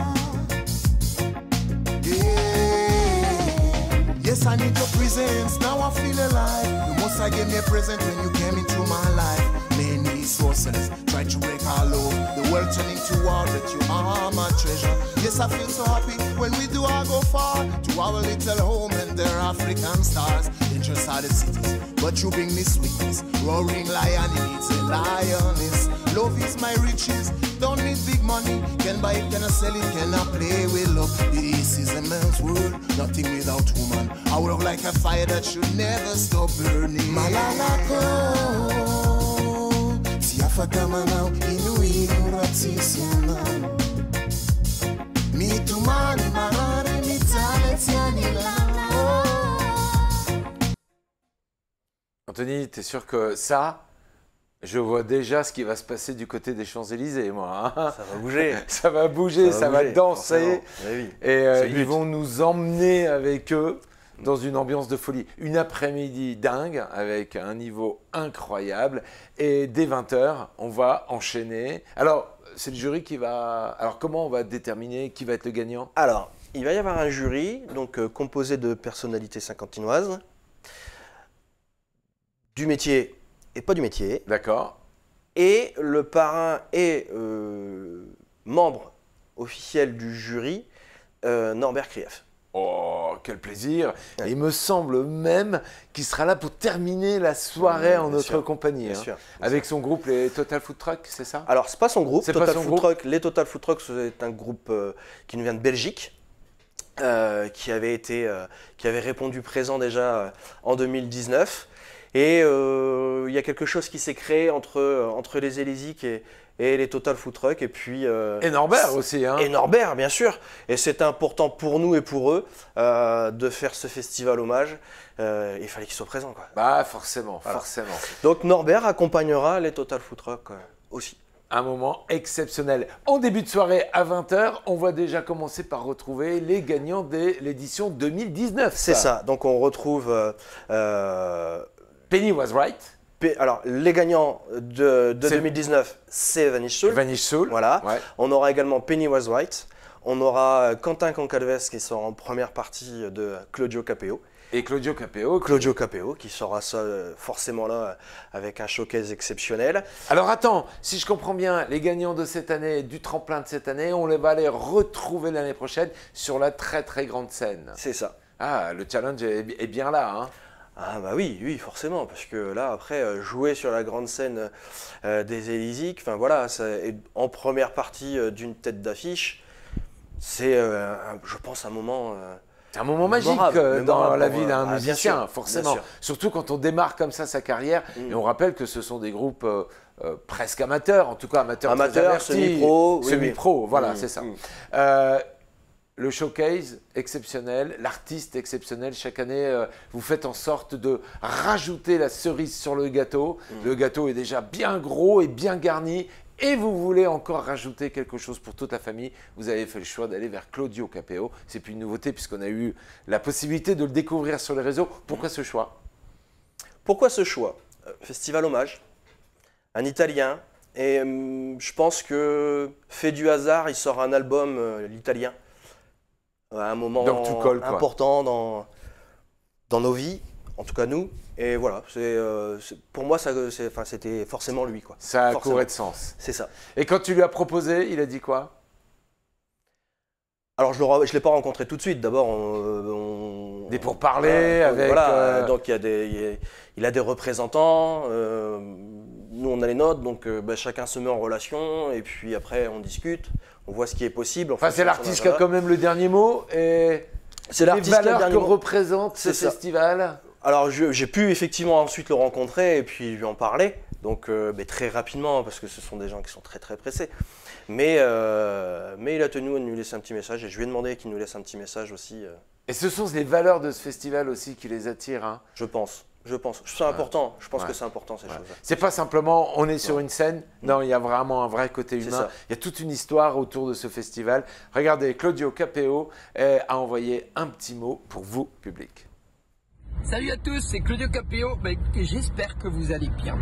D: Yeah. Yes, I need your presence. Now I feel alive. You must have gave me a present when you came into my life. Many sources try to break our love. The world turning to war, but you are my treasure. Yes, I feel so happy when we do I go far to our little home and their African stars.
G: treacherous are the cities, but you bring me sweetness. Roaring lion, it needs a lioness. Love is my riches, don't need big money. Can buy it, cannot sell it, cannot play with love. This is a man's world, nothing without woman. Our love like a fire that should never stop burning. Malalako, tiafaka manao, inu ratisiana. Mitumani manare, mitale tianila.
A: Anthony, t'es sûr que ça, je vois déjà ce qui va se passer du côté des Champs-Élysées, moi. Hein.
B: Ça va bouger.
A: Ça va bouger, ça va
B: bouger,
A: danser.
B: forcément. Eh oui.
A: Et
B: C'est le
A: ils
B: but.
A: vont nous emmener avec eux dans une ambiance de folie. Une après-midi dingue, avec un niveau incroyable. Et dès 20h, on va enchaîner. Alors, c'est le jury qui va... Alors, comment on va déterminer qui va être le gagnant?
B: Alors, il va y avoir un jury donc composé de personnalités saint-quentinoises, du métier et pas du métier.
A: D'accord.
B: Et le parrain est membre officiel du jury, Norbert Krief.
A: Oh, quel plaisir.
B: Ouais.
A: Et il me semble même qu'il sera là pour terminer la soirée en
B: Bien
A: notre
B: sûr,
A: compagnie.
B: bien
A: hein.
B: sûr, bien
A: Avec son groupe, les Total Food Truck, c'est ça?
B: Alors, c'est pas son groupe,
A: C'est pas
B: Total
A: son
B: Food
A: groupe.
B: Truck. Les Total Food Truck, c'est un groupe qui nous vient de Belgique, qui avait répondu présent déjà en 2019. Et il y a quelque chose qui s'est créé entre les Élysiques et les Total Food Truck. Et puis.
A: Et Norbert aussi. Hein.
B: Et Norbert, bien sûr. Et c'est important pour nous et pour eux de faire ce festival hommage. Il fallait qu'ils soient présents, quoi.
A: Bah, forcément,
B: Voilà.
A: forcément.
B: Donc Norbert accompagnera les Total Food Truck aussi.
A: Un moment exceptionnel. En début de soirée, à 20h, on va déjà commencer par retrouver les gagnants de l'édition 2019.
B: C'est ça. Donc on retrouve.
A: Penny Was Right.
B: Alors, les gagnants de
A: C'est-
B: 2019, c'est Vanish Soul.
A: Vanish Soul.
B: Voilà.
A: Ouais.
B: On aura également Penny Was Right. On aura Quentin Concalves qui sort en première partie de Claudio Capeo.
A: Et Claudio Capeo.
B: Claudio Capeo qui sera ça forcément là avec un showcase exceptionnel.
A: Alors attends, si je comprends bien, les gagnants de cette année, du tremplin de cette année, on les va les retrouver l'année prochaine sur la très très grande scène.
B: C'est ça.
A: Ah, le challenge est bien là. Hein.
B: Ah bah oui, forcément, parce que là après jouer sur la grande scène des Élysiques, enfin voilà, en première partie d'une tête d'affiche, c'est je pense un moment.
A: C'est un moment magique
B: Mémorable,
A: dans
B: mémorable
A: la
B: pour,
A: vie d'un
B: bien
A: musicien,
B: sûr,
A: forcément.
B: bien sûr.
A: Surtout quand on démarre comme ça sa carrière. Et on rappelle que ce sont des groupes presque amateurs, en tout cas amateurs très
B: Amateurs,
A: avertis.
B: semi-pro, oui,
A: Semi-pro,
B: oui.
A: voilà,
B: Mm,
A: c'est ça.
B: mm.
A: Le showcase exceptionnel, l'artiste exceptionnel. Chaque année, vous faites en sorte de rajouter la cerise sur le gâteau. Le gâteau est déjà bien gros et bien garni. Et vous voulez encore rajouter quelque chose pour toute la famille, vous avez fait le choix d'aller vers Claudio Capeo. C'est plus une nouveauté puisqu'on a eu la possibilité de le découvrir sur les réseaux. Pourquoi ce choix?
B: Pourquoi ce choix? Festival hommage, un Italien, et je pense que fait du hasard, il sort un album, l'Italien, à un moment
A: Donc tout colle, quoi.
B: important dans nos vies, en tout cas nous. Et voilà, pour moi, c'était forcément lui, quoi.
A: Ça a
B: Forcément.
A: couré de sens.
B: C'est ça.
A: Et quand tu lui as proposé, il a dit quoi?
B: Alors, je ne l'ai pas rencontré tout de suite. D'abord,
A: Des pourparlers avec...
B: Voilà, donc il a des représentants, nous on a les nôtres, donc chacun se met en relation, et puis après on discute, on voit ce qui est possible.
A: Enfin, c'est l'artiste qui a quand même le dernier mot. Et
B: C'est
A: les
B: l'artiste qui a le
A: valeurs
B: dernier
A: que
B: mot.
A: représente ce
B: C'est ça.
A: festival.
B: Alors j'ai pu effectivement ensuite le rencontrer et puis lui en parler, donc très rapidement parce que ce sont des gens qui sont très très pressés. Mais il a tenu à nous laisser un petit message et je lui ai demandé qu'il nous laisse un petit message aussi.
A: Et ce sont les valeurs de ce festival aussi qui les attirent. Hein.
B: Je pense. C'est important. Je pense
A: Ouais.
B: que c'est important ces
A: Ouais.
B: choses-là.
A: C'est pas simplement on est sur une scène. Non, il y a vraiment un vrai côté
B: C'est
A: humain.
B: ça.
A: Il y a toute une histoire autour de ce festival. Regardez, Claudio Capeo a envoyé un petit mot pour vous, public.
H: Salut à tous, c'est Claudio Capeo. Bah écoutez, j'espère que vous allez bien.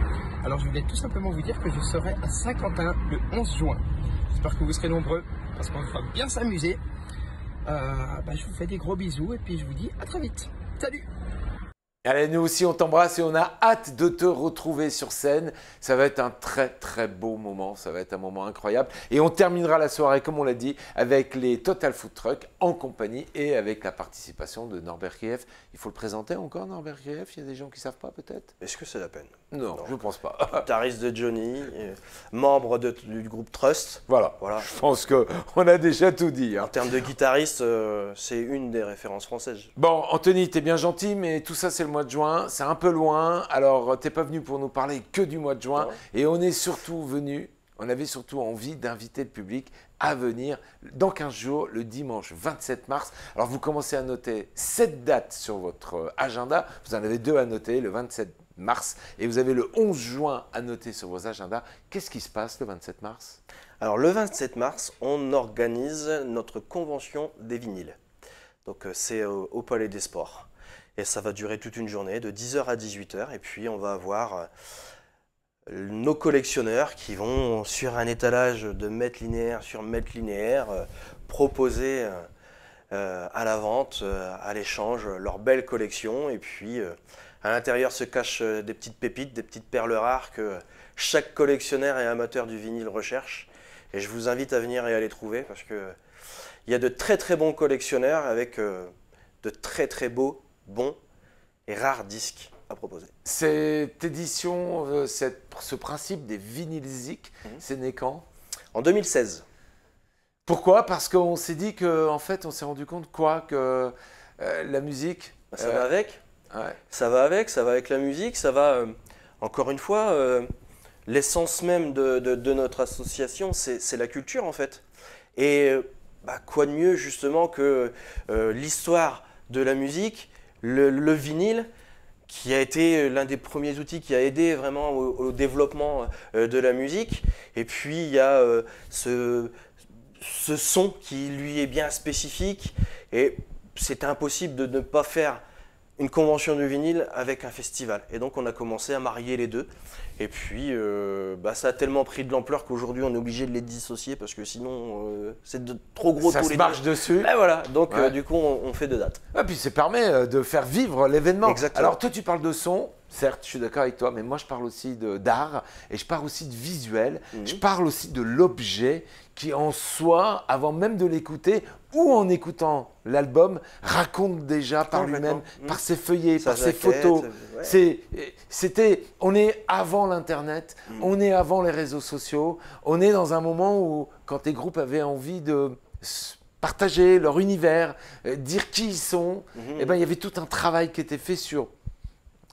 H: Alors je voulais tout simplement vous dire que je serai à Saint-Quentin le 11 juin. J'espère que vous serez nombreux parce qu'on va bien s'amuser. Je vous fais des gros bisous et puis je vous dis à très vite. Salut!
A: Allez, nous aussi, on t'embrasse et on a hâte de te retrouver sur scène. Ça va être un très, très beau moment. Ça va être un moment incroyable. Et on terminera la soirée, comme on l'a dit, avec les Total Food Truck en compagnie et avec la participation de Norbert Krief. Il faut le présenter encore, Norbert Krief. Il y a des gens qui ne savent pas, peut-être?
B: Est-ce que c'est la peine?
A: Non, je ne pense pas.
B: Guitariste de Johnny, membre du groupe Trust.
A: Voilà. Je pense qu'on a déjà tout dit.
B: En termes de guitariste, c'est une des références françaises.
A: Bon, Anthony, t'es bien gentil, mais tout ça, c'est le mois de juin. C'est un peu loin. Alors, t'es pas venu pour nous parler que du mois de juin.
B: Non.
A: Et on est surtout venu, on avait surtout envie d'inviter le public à venir dans 15 jours, le dimanche 27 mars. Alors, vous commencez à noter 7 dates sur votre agenda. Vous en avez 2 à noter, le 27 mars. Et vous avez le 11 juin à noter sur vos agendas. Qu'est-ce qui se passe le 27 mars?
B: Alors, le 27 mars, on organise notre convention des vinyles. Donc, c'est au Palais des Sports. Et ça va durer toute une journée, de 10h à 18h. Et puis, on va avoir nos collectionneurs qui vont, sur un étalage de mètres linéaires sur mètres linéaires, proposer à la vente, à l'échange, leur belle collection. Et puis, à l'intérieur se cachent des petites pépites, des petites perles rares que chaque collectionneur et amateur du vinyle recherche. Et je vous invite à venir et à les trouver parce qu'il y a de très très bons collectionneurs avec de très très beaux, bons et rares disques à proposer.
A: Cette édition, ce principe des vinyliziques, c'est né quand?
B: En 2016.
A: Pourquoi? Parce qu'on s'est dit qu'en fait, on s'est rendu compte que la musique...
B: Ça va avec.
A: Ouais.
B: Ça va avec la musique, ça va, encore une fois, l'essence même de notre association, c'est la culture en fait. Et quoi de mieux justement que l'histoire de la musique, le vinyle, qui a été l'un des premiers outils qui a aidé vraiment au développement de la musique. Et puis il y a ce son qui lui est bien spécifique. Et c'était impossible de ne pas faire une convention de vinyle avec un festival. Et donc on a commencé à marier les deux. Et puis ça a tellement pris de l'ampleur qu'aujourd'hui on est obligé de les dissocier parce que sinon c'est trop gros
A: ça
B: tous
A: se
B: les
A: marche
B: deux.
A: dessus.
B: Et voilà, donc
A: Ouais.
B: du coup on fait 2 dates.
A: Et puis ça permet de faire vivre l'événement.
B: Exactement.
A: Alors toi tu parles de son, certes je suis d'accord avec toi, mais moi je parle aussi d'art et je parle aussi de visuel, je parle aussi de l'objet qui en soi, avant même de l'écouter ou en écoutant l'album, raconte déjà par lui-même,
B: Complètement.
A: par ses feuillets,
B: Sa
A: par ses
B: jaquette,
A: photos.
B: ouais.
A: On est avant l'internet, on est avant les réseaux sociaux, on est dans un moment où quand les groupes avaient envie de partager leur univers, dire qui ils sont, eh ben, il y avait tout un travail qui était fait sur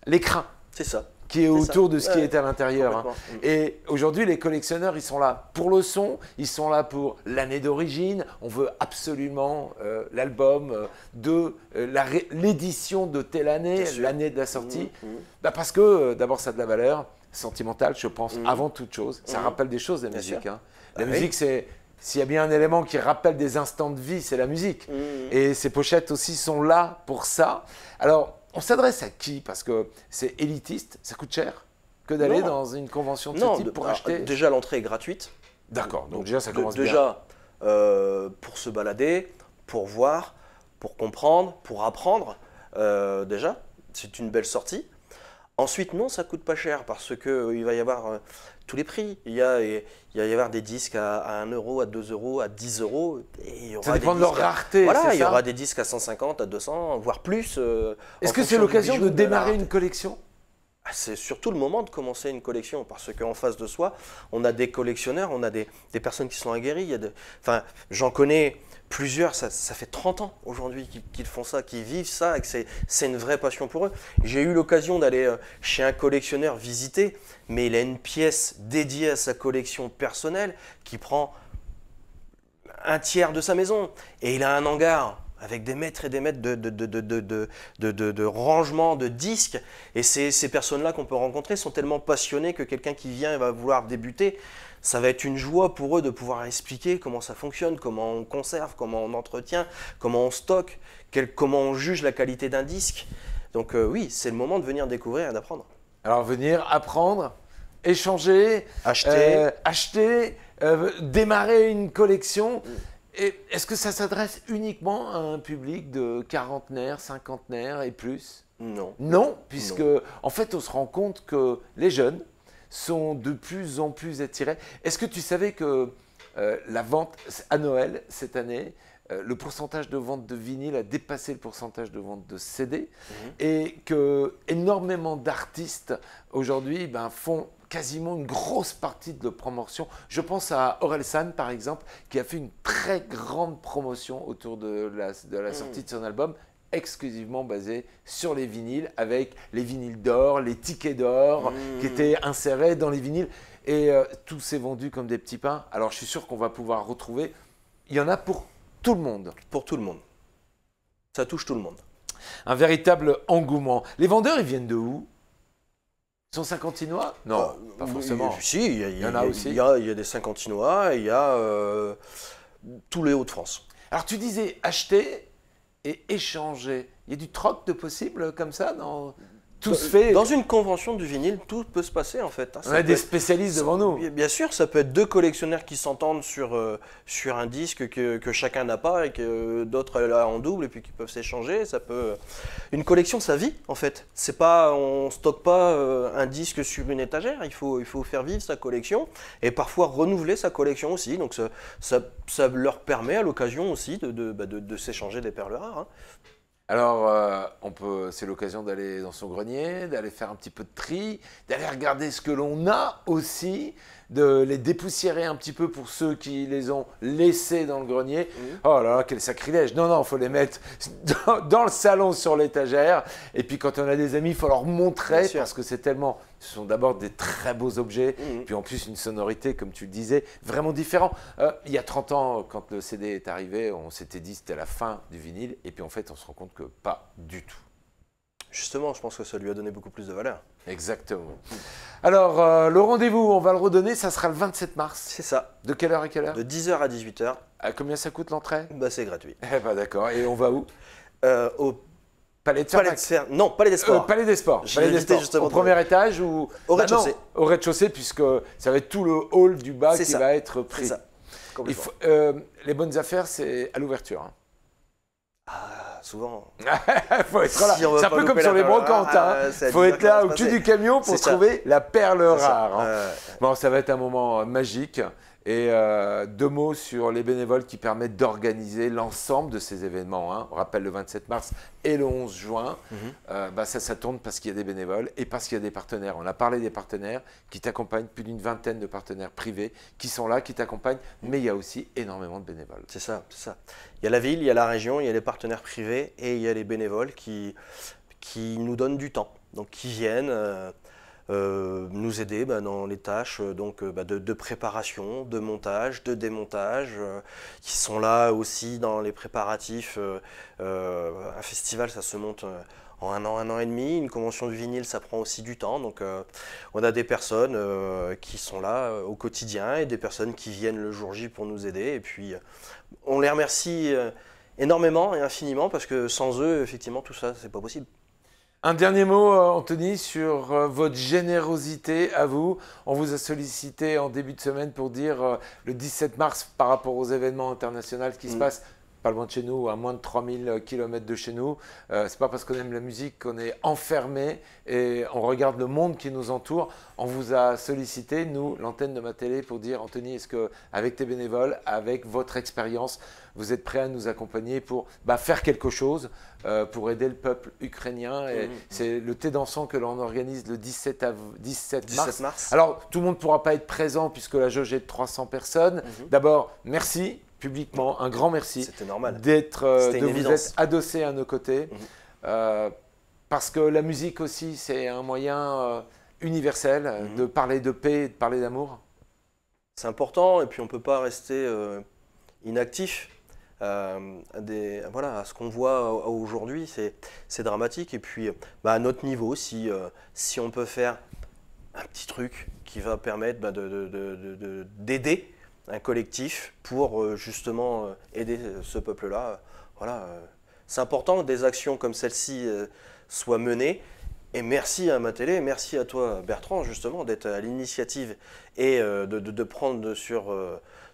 A: l'écran
B: C'est ça.
A: qui est
B: C'est
A: autour
B: ça.
A: de ce qui
B: Ouais,
A: est à l'intérieur. Hein.
B: complètement.
A: Et aujourd'hui, les collectionneurs, ils sont là pour le son, ils sont là pour l'année d'origine. On veut absolument l'album de l'édition de telle année,
B: Bien sûr.
A: l'année de la sortie. Parce que d'abord, ça a de la valeur sentimentale, je pense, avant toute chose. Ça rappelle des choses, la
B: Bien
A: musique.
B: sûr.
A: Hein. La
B: Ah oui.
A: musique, c'est... S'il y a bien un élément qui rappelle des instants de vie, c'est la musique. Et ces pochettes aussi sont là pour ça. Alors, on s'adresse à qui? Parce que c'est élitiste, ça coûte cher que d'aller
B: Non.
A: dans une convention de ce
B: Non,
A: type pour
B: alors,
A: acheter.
B: déjà l'entrée est gratuite.
A: D'accord, donc déjà ça commence
B: déjà, pour se balader, pour voir, pour comprendre, pour apprendre, déjà, c'est une belle sortie. Ensuite, non, ça coûte pas cher parce qu'il va y avoir tous les prix. Il va y avoir des disques à 1 euro, à 2 euros, à 10 euros. Et il y aura
A: Ça dépend
B: des
A: de leur
B: disques à-
A: rareté,
B: Voilà,
A: c'est
B: il y
A: ça
B: aura des disques à 150, à 200, voire plus.
A: Est-ce
B: en
A: que c'est
B: fonction du
A: l'occasion
B: bijou,
A: de
B: la
A: démarrer
B: rareté.
A: une collection?
B: C'est surtout le moment de commencer une collection parce qu'en face de soi, on a des collectionneurs, on a des personnes qui sont aguerries. Enfin, j'en connais plusieurs, ça fait 30 ans aujourd'hui qu'ils font ça, qu'ils vivent ça, et que c'est une vraie passion pour eux. J'ai eu l'occasion d'aller chez un collectionneur visiter, mais il a une pièce dédiée à sa collection personnelle qui prend un tiers de sa maison. Et il a un hangar avec des mètres et des mètres de rangement de disques. Et ces personnes-là qu'on peut rencontrer sont tellement passionnées que quelqu'un qui vient et va vouloir débuter, ça va être une joie pour eux de pouvoir expliquer comment ça fonctionne, comment on conserve, comment on entretient, comment on stocke, comment on juge la qualité d'un disque. Donc oui, c'est le moment de venir découvrir et d'apprendre.
A: Alors venir, apprendre, échanger,
B: Acheter.
A: démarrer une collection. Et est-ce que ça s'adresse uniquement à un public de quarantenaires, cinquantenaires et plus?
B: Non.
A: Non, puisque en fait on se rend compte que les jeunes sont de plus en plus attirés. Est-ce que tu savais que la vente à Noël cette année, le pourcentage de vente de vinyle a dépassé le pourcentage de vente de CD et que énormément d'artistes aujourd'hui font quasiment une grosse partie de la promotion. Je pense à Orelsan par exemple, qui a fait une très grande promotion autour de la sortie de son album, exclusivement basé sur les vinyles, avec les vinyles d'or, les tickets d'or qui étaient insérés dans les vinyles. Et tout s'est vendu comme des petits pains. Alors je suis sûr qu'on va pouvoir retrouver. Il y en a pour tout le monde.
B: Pour tout le monde. Ça touche tout le monde.
A: Un véritable engouement. Les vendeurs, ils viennent de où? Ils sont Saint-Quentinois? Non, pas forcément.
B: Si,
A: Il y en a aussi.
B: Il y a des Saint-Quentinois, il y a tous les Hauts-de-France.
A: Alors tu disais acheter et échanger. Il y a du troc de possible comme ça dans... Tout se fait.
B: Dans une convention du vinyle, tout peut se passer en fait.
A: On a des spécialistes devant nous.
B: Bien sûr, ça peut être deux collectionneurs qui s'entendent sur un disque que chacun n'a pas et que d'autres là en double et puis qui peuvent s'échanger. Ça peut. Une collection, ça vit en fait. C'est pas, on stocke pas un disque sur une étagère. Il faut faire vivre sa collection et parfois renouveler sa collection aussi. Donc ça leur permet à l'occasion aussi de s'échanger des perles rares. Hein.
A: Alors, c'est l'occasion d'aller dans son grenier, d'aller faire un petit peu de tri, d'aller regarder ce que l'on a aussi, de les dépoussiérer un petit peu pour ceux qui les ont laissés dans le grenier. Oh là là, quel sacrilège. Non, il faut les mettre dans le salon sur l'étagère. Et puis quand on a des amis, il faut leur montrer parce que ce sont d'abord des très beaux objets. Puis en plus, une sonorité, comme tu le disais, vraiment différente. Il y a 30 ans, quand le CD est arrivé, on s'était dit que c'était la fin du vinyle. Et puis en fait, on se rend compte que pas du tout.
B: Justement, je pense que ça lui a donné beaucoup plus de valeur.
A: Exactement. Alors, le rendez-vous, on va le redonner, ça sera le 27 mars.
B: C'est ça.
A: De quelle heure à quelle heure?
B: De 10h à 18h.
A: À combien ça coûte l'entrée?
B: C'est gratuit.
A: Eh ben d'accord. Et on va où?
B: Au
A: Palais de
B: Palais
A: Fermax.
B: Non, Palais des Sports.
A: Palais des Sports.
B: J'ai
A: Palais des
B: hésité
A: Sports.
B: justement
A: Au premier étage ou
B: Au rez-de-chaussée.
A: Au rez-de-chaussée, puisque ça va être tout le hall du bas qui va être pris.
B: C'est ça. Complètement.
A: Les bonnes affaires, c'est à l'ouverture. Hein.
B: Souvent.
A: Faut être là.
B: Si on veut
A: C'est un
B: pas
A: peu comme
B: louper
A: sur
B: la
A: les
B: perle
A: brocantes.
B: rare,
A: Il
B: c'est à
A: faut
B: 10
A: être là
B: heures
A: au
B: que ça
A: cul
B: se
A: du
B: passait.
A: camion pour
B: C'est ça.
A: trouver la perle
B: C'est ça.
A: rare. Hein. Bon, ça va être un moment magique. Et deux mots sur les bénévoles qui permettent d'organiser l'ensemble de ces événements. Hein. On rappelle le 27 mars et le 11 juin. Ça tourne parce qu'il y a des bénévoles et parce qu'il y a des partenaires. On a parlé des partenaires qui t'accompagnent, plus d'une vingtaine de partenaires privés qui sont là, qui t'accompagnent. Mais il y a aussi énormément de bénévoles.
B: C'est ça, c'est ça. Il y a la ville, il y a la région, il y a les partenaires privés et il y a les bénévoles qui nous donnent du temps. Donc qui viennent nous aider dans les tâches de préparation, de montage, de démontage, qui sont là aussi dans les préparatifs. Un festival, ça se monte en un an et demi. Une convention du vinyle, ça prend aussi du temps. Donc on a des personnes qui sont là au quotidien et des personnes qui viennent le jour J pour nous aider. Et puis on les remercie énormément et infiniment parce que sans eux, effectivement, tout ça, c'est pas possible.
A: Un dernier mot, Anthony, sur votre générosité à vous. On vous a sollicité en début de semaine pour dire le 17 mars par rapport aux événements internationaux qui se passent pas loin de chez nous, à moins de 3000 km de chez nous. C'est pas parce qu'on aime la musique qu'on est enfermé et on regarde le monde qui nous entoure. On vous a sollicité, nous, l'antenne de ma télé, pour dire Anthony, est-ce que avec tes bénévoles, avec votre expérience, vous êtes prêt à nous accompagner pour faire quelque chose pour aider le peuple ukrainien. Et c'est le thé dansant que l'on organise le 17 mars. Alors, tout le monde ne pourra pas être présent puisque la jauge est de 300 personnes. D'abord, merci publiquement, un grand merci
B: C'était normal.
A: de vous être adossé à nos côtés. Parce que la musique aussi, c'est un moyen universel de parler de paix et de parler d'amour.
B: C'est important et puis on ne peut pas rester inactif. À ce qu'on voit aujourd'hui, c'est dramatique. Et puis, à notre niveau, si on peut faire un petit truc qui va permettre d'aider un collectif pour justement aider ce peuple-là, c'est important que des actions comme celle-ci soient menées. Et merci à ma télé, merci à toi Bertrand justement d'être à l'initiative et de prendre sur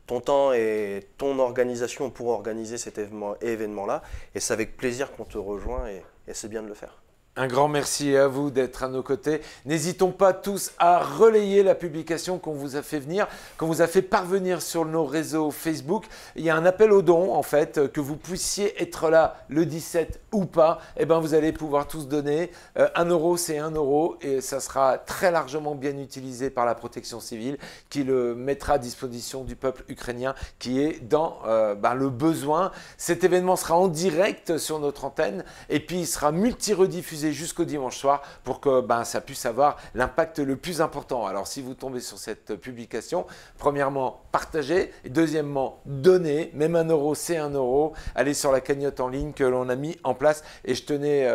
B: ton temps et ton organisation pour organiser cet événement-là. Et c'est avec plaisir qu'on te rejoint et c'est bien de le faire.
A: Un grand merci à vous d'être à nos côtés. N'hésitons pas tous à relayer la publication qu'on vous a fait venir, qu'on vous a fait parvenir sur nos réseaux Facebook. Il y a un appel aux dons, en fait, que vous puissiez être là le 17 ou pas. Eh ben, vous allez pouvoir tous donner. 1 euro, c'est 1 euro et ça sera très largement bien utilisé par la protection civile qui le mettra à disposition du peuple ukrainien qui est dans le besoin. Cet événement sera en direct sur notre antenne et puis il sera multi-rediffusé jusqu'au dimanche soir pour que ça puisse avoir l'impact le plus important. Alors si vous tombez sur cette publication, premièrement, partagez, et deuxièmement, donnez, même 1 euro, c'est 1 euro. Allez sur la cagnotte en ligne que l'on a mis en place et je tenais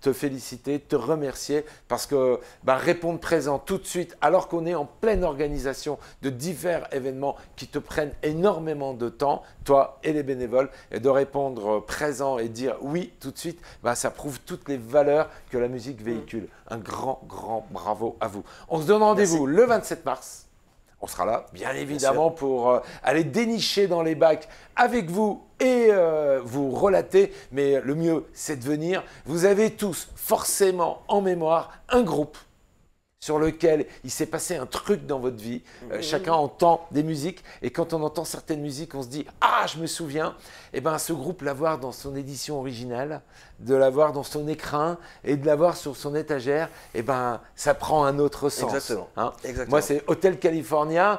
A: te féliciter, te remercier parce que répondre présent tout de suite alors qu'on est en pleine organisation de divers événements qui te prennent énormément de temps, toi et les bénévoles, et de répondre présent et dire oui tout de suite, ça prouve toutes les valeurs que la musique véhicule. Un grand bravo à vous. On se donne rendez-vous le 27 mars. On sera là, bien évidemment, pour aller dénicher dans les bacs avec vous et vous relater. Mais le mieux, c'est de venir. Vous avez tous forcément en mémoire un groupe sur lequel il s'est passé un truc dans votre vie. Chacun entend des musiques et quand on entend certaines musiques, on se dit « Ah, je me souviens !» Et ce groupe, l'avoir dans son édition originale, de l'avoir dans son écrin et de l'avoir sur son étagère, ça prend un autre sens.
B: Exactement. Exactement.
A: Moi, c'est Hotel California.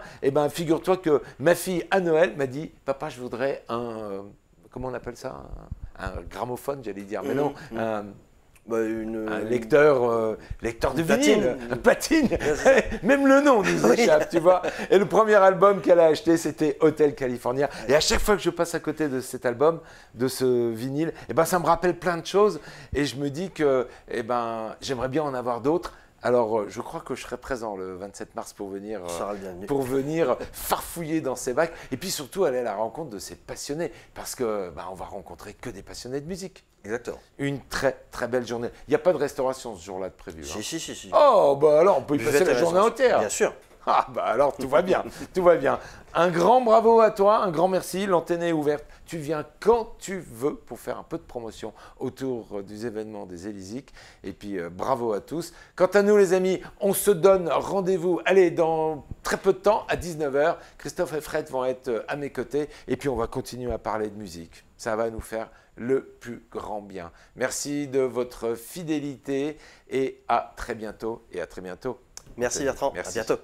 A: Figure-toi que ma fille, à Noël, m'a dit « Papa, je voudrais un… comment on appelle ça ? Un gramophone, j'allais dire. Mais non, un lecteur de vinyle, un platine, même le nom nous échappe, tu vois. Et le premier album qu'elle a acheté, c'était Hotel California. Et à chaque fois que je passe à côté de cet album, de ce vinyle, ça me rappelle plein de choses. Et je me dis que j'aimerais bien en avoir d'autres. Alors, je crois que je serai présent le 27 mars pour venir farfouiller dans ces bacs. Et puis surtout, aller à la rencontre de ces passionnés. Parce que on va rencontrer que des passionnés de musique.
B: Exactement.
A: Une très belle journée. Il n'y a pas de restauration ce jour-là de prévu.
B: Si.
A: Oh, alors on peut y passer la journée entière.
B: Bien sûr.
A: Ah, alors tout va bien, tout va bien. Un grand bravo à toi, un grand merci. L'antenne est ouverte. Tu viens quand tu veux pour faire un peu de promotion autour des événements des Élysées. Et puis bravo à tous. Quant à nous les amis, on se donne rendez-vous. Allez, dans très peu de temps, à 19 h, Christophe et Fred vont être à mes côtés. Et puis on va continuer à parler de musique. Ça va nous faire le plus grand bien. Merci de votre fidélité et à très bientôt.
B: Merci Bertrand,
A: Merci.
B: à bientôt.